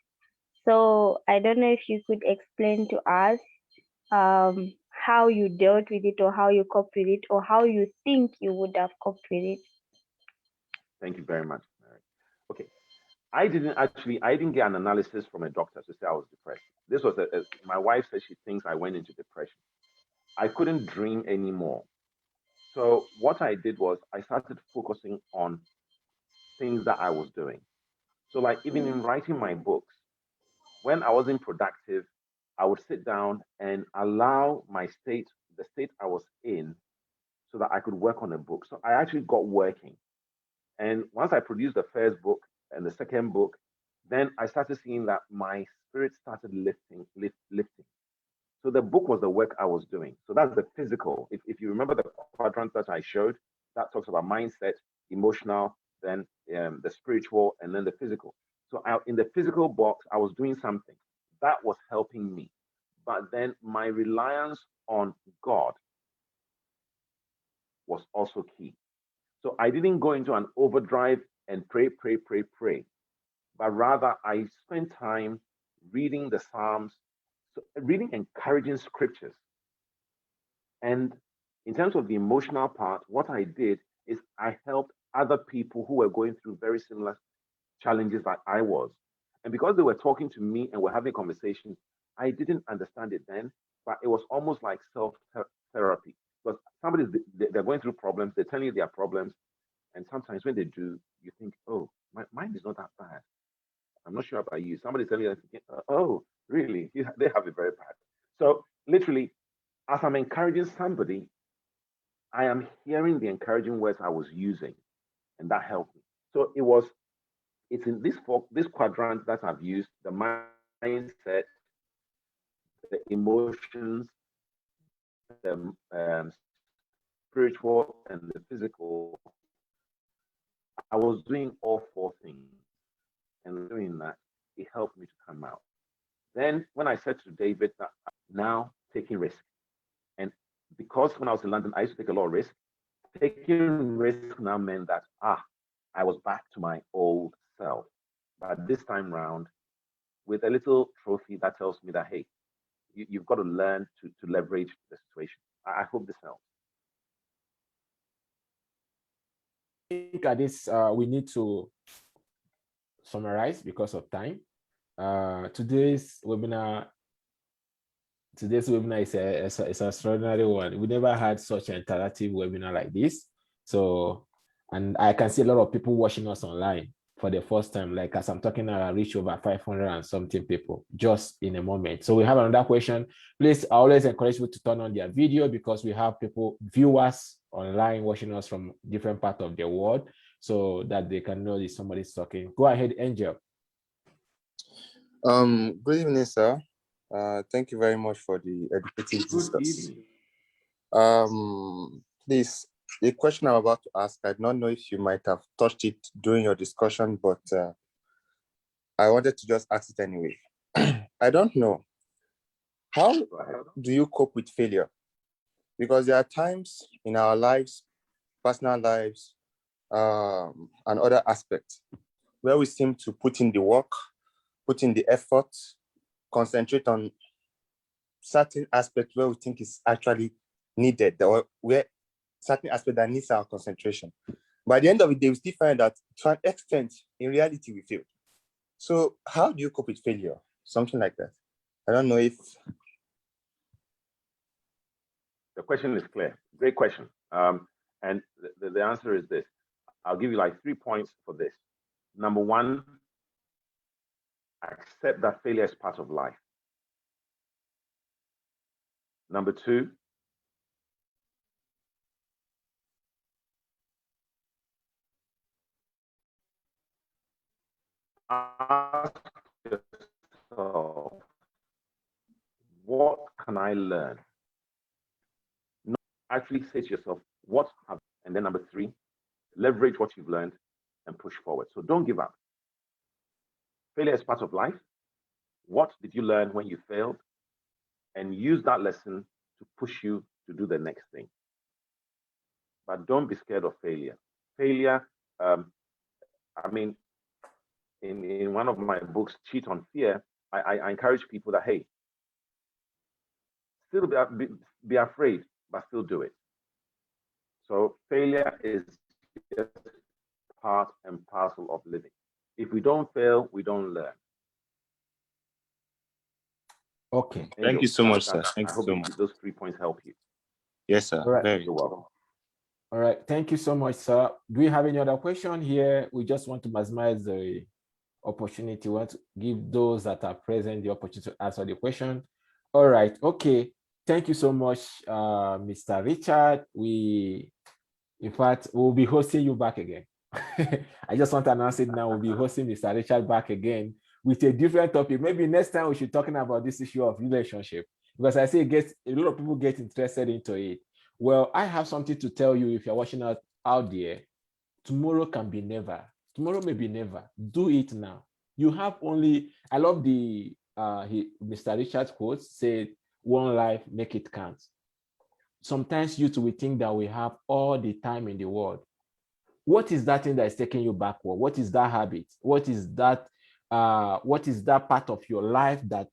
So I don't know if you could explain to us how you dealt with it, or how you coped with it, or how you think you would have coped with it. Thank you very much. Okay. I didn't get an analysis from a doctor to say I was depressed. This was my wife said she thinks I went into depression. I couldn't dream anymore. So what I did was I started focusing on things that I was doing. So like even in writing my books, when I wasn't productive, I would sit down and allow the state I was in, so that I could work on a book. So I actually got working. And once I produced the first book and the second book, then I started seeing that my spirit started lifting. So the book was the work I was doing. So that's the physical. If you remember the quadrant that I showed, that talks about mindset, emotional, then the spiritual, and then the physical. So in the physical box, I was doing something that was helping me. But then my reliance on God was also key. So I didn't go into an overdrive and pray, but rather I spent time reading the Psalms, so reading encouraging scriptures. And in terms of the emotional part, what I did is I helped other people who were going through very similar challenges that I was. And because they were talking to me and were having a conversation, I didn't understand it then, but it was almost like self-therapy. Because they're going through problems, they're telling you their problems, and sometimes when they do, you think, oh, mine is not that bad. I'm not sure about you. Somebody's telling you, oh, really? They have it very bad. So literally, as I'm encouraging somebody, I am hearing the encouraging words I was using, and that helped me. So it's in this quadrant that I've used: the mindset, the emotions, the spiritual, and the physical. I was doing all four things, and doing that, it helped me to come out. Then, when I said to David that I'm now taking risk, and because when I was in London, I used to take a lot of risk. Taking risk now meant that I was back to my old self. But this time round, with a little trophy that tells me that, hey, you've got to learn to leverage the situation. I hope this helps. I think at this, we need to summarize because of time. Today's webinar is an extraordinary one. We never had such an interactive webinar like this. So, and I can see a lot of people watching us online for the first time. Like as I'm talking now, I reach over 500 and something people just in a moment. So we have another question. Please, I always encourage you to turn on their video, because we have viewers online watching us from different parts of the world, so that they can know if somebody's talking. Go ahead, Angel. Good evening, sir. Thank you very much for the educative discourse. Please, the question I'm about to ask, I don't know if you might have touched it during your discussion, but I wanted to just ask it anyway. I don't know. How do you cope with failure? Because there are times in our lives, personal lives, and other aspects, where we seem to put in the work, put in the effort, concentrate on certain aspects where we think is actually needed, or where certain aspect that needs our concentration. By the end of the day, we still find that to an extent, in reality, we failed. So how do you cope with failure? Something like that. I don't know if... The question is clear. Great question. And the answer is this. I'll give you like 3 points for this. Number one, accept that failure is part of life. Number two, ask yourself, what can I learn? Not actually say to yourself, what have, and And then number 3, leverage what you've learned and push forward. So don't give up. Failure is part of life. What did you learn when you failed? And use that lesson to push you to do the next thing. But don't be scared of failure. Failure, I mean, in one of my books, Cheat on Fear, I encourage people that, hey, still be afraid, but still do it. So failure is just part and parcel of living. If we don't fail, we don't learn. Okay. Thank you so much, sir. Thank I you hope so much. those 3 points help you. Yes, sir. All right. Very. You're welcome. All right. Thank you so much, sir. Do we have any other question here? We just want to maximize the opportunity. We want to give those that are present the opportunity to answer the question. All right. Okay. Thank you so much, Mr. Richard. In fact, we'll be hosting you back again. I just want to announce it now. We'll be hosting Mr. Richard back again with a different topic. Maybe next time we should be talking about this issue of relationship, because I see a lot of people get interested into it. Well, I have something to tell you. If you're watching out there, tomorrow can be never. Tomorrow may be never. Do it now. You have only, I love the Mr. Richard's quote, said, one life, make it count. Sometimes you two will think that we have all the time in the world. What is that thing that is taking you backward? What is that habit? What is that part of your life that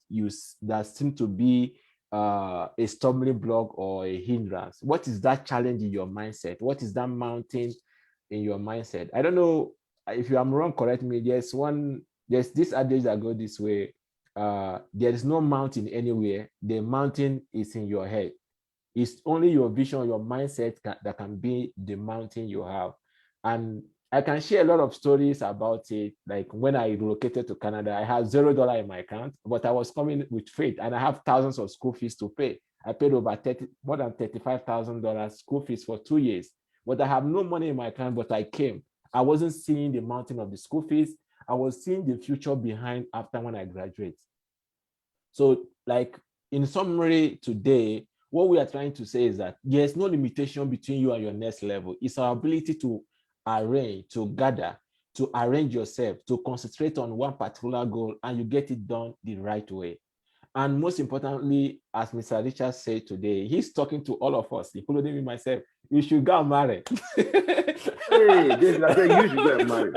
seems to be a stumbling block or a hindrance? What is that challenge in your mindset? What is that mountain in your mindset? I don't know if I'm wrong, correct me. There's this adage that goes this way. There is no mountain anywhere. The mountain is in your head. It's only your vision, your mindset that can be the mountain you have. And I can share a lot of stories about it. Like when I relocated to Canada, I had $0 in my account, but I was coming with faith, and I have thousands of school fees to pay. I paid more than $35,000 school fees for 2 years, but I have no money in my account, but I came. I wasn't seeing the mountain of the school fees. I was seeing the future behind after when I graduate. So like in summary today, what we are trying to say is that there's no limitation between you and your next level. It's our ability to arrange, to gather, to arrange yourself, to concentrate on one particular goal, and you get it done the right way. And most importantly, as Mr. Richard said today, he's talking to all of us, including me myself. You should get married. Hey, David, I said you should get married.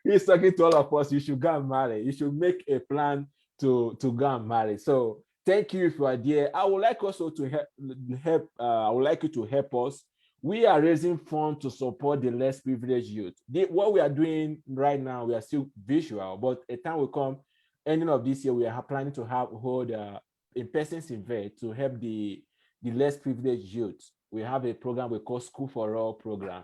He's talking to all of us. You should get married. You should make a plan to get married. So thank you if you are there. I would like also to help. I would like you to help us. We are raising funds to support the less privileged youth. What we are doing right now, we are still visual, but a time will come, ending of this year, we are planning to hold in-person event to help the less privileged youth. We have a program we call School for All program.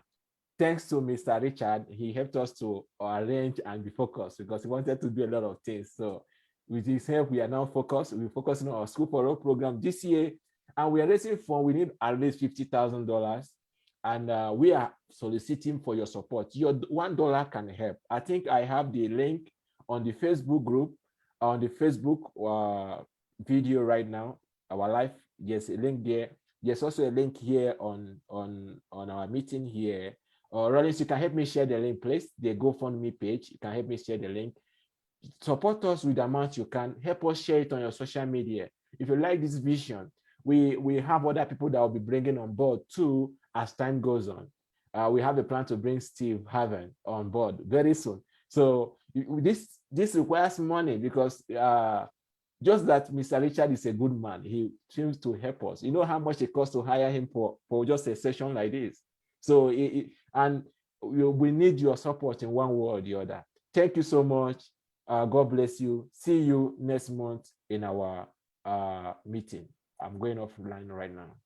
Thanks to Mr. Richard, he helped us to arrange and be focused because he wanted to do a lot of things. So with his help, we are now focused. We're focusing on our School for All program this year, and we are raising funds. We need at least $50,000. And we are soliciting for your support. Your $1 can help. I think I have the link on the Facebook group, on the Facebook video right now, our live. There's a link there. There's also a link here on our meeting here. Rollins, you can help me share the link, please. The GoFundMe page. You can help me share the link. Support us with the amount you can. Help us share it on your social media. If you like this vision, we have other people that will be bringing on board too as time goes on. We have a plan to bring Steve Haven on board very soon. So this requires money because just that Mr. Richard is a good man. He seems to help us. You know how much it costs to hire him for just a session like this. So we need your support in one way or the other. Thank you so much. God bless you. See you next month in our meeting. I'm going offline right now.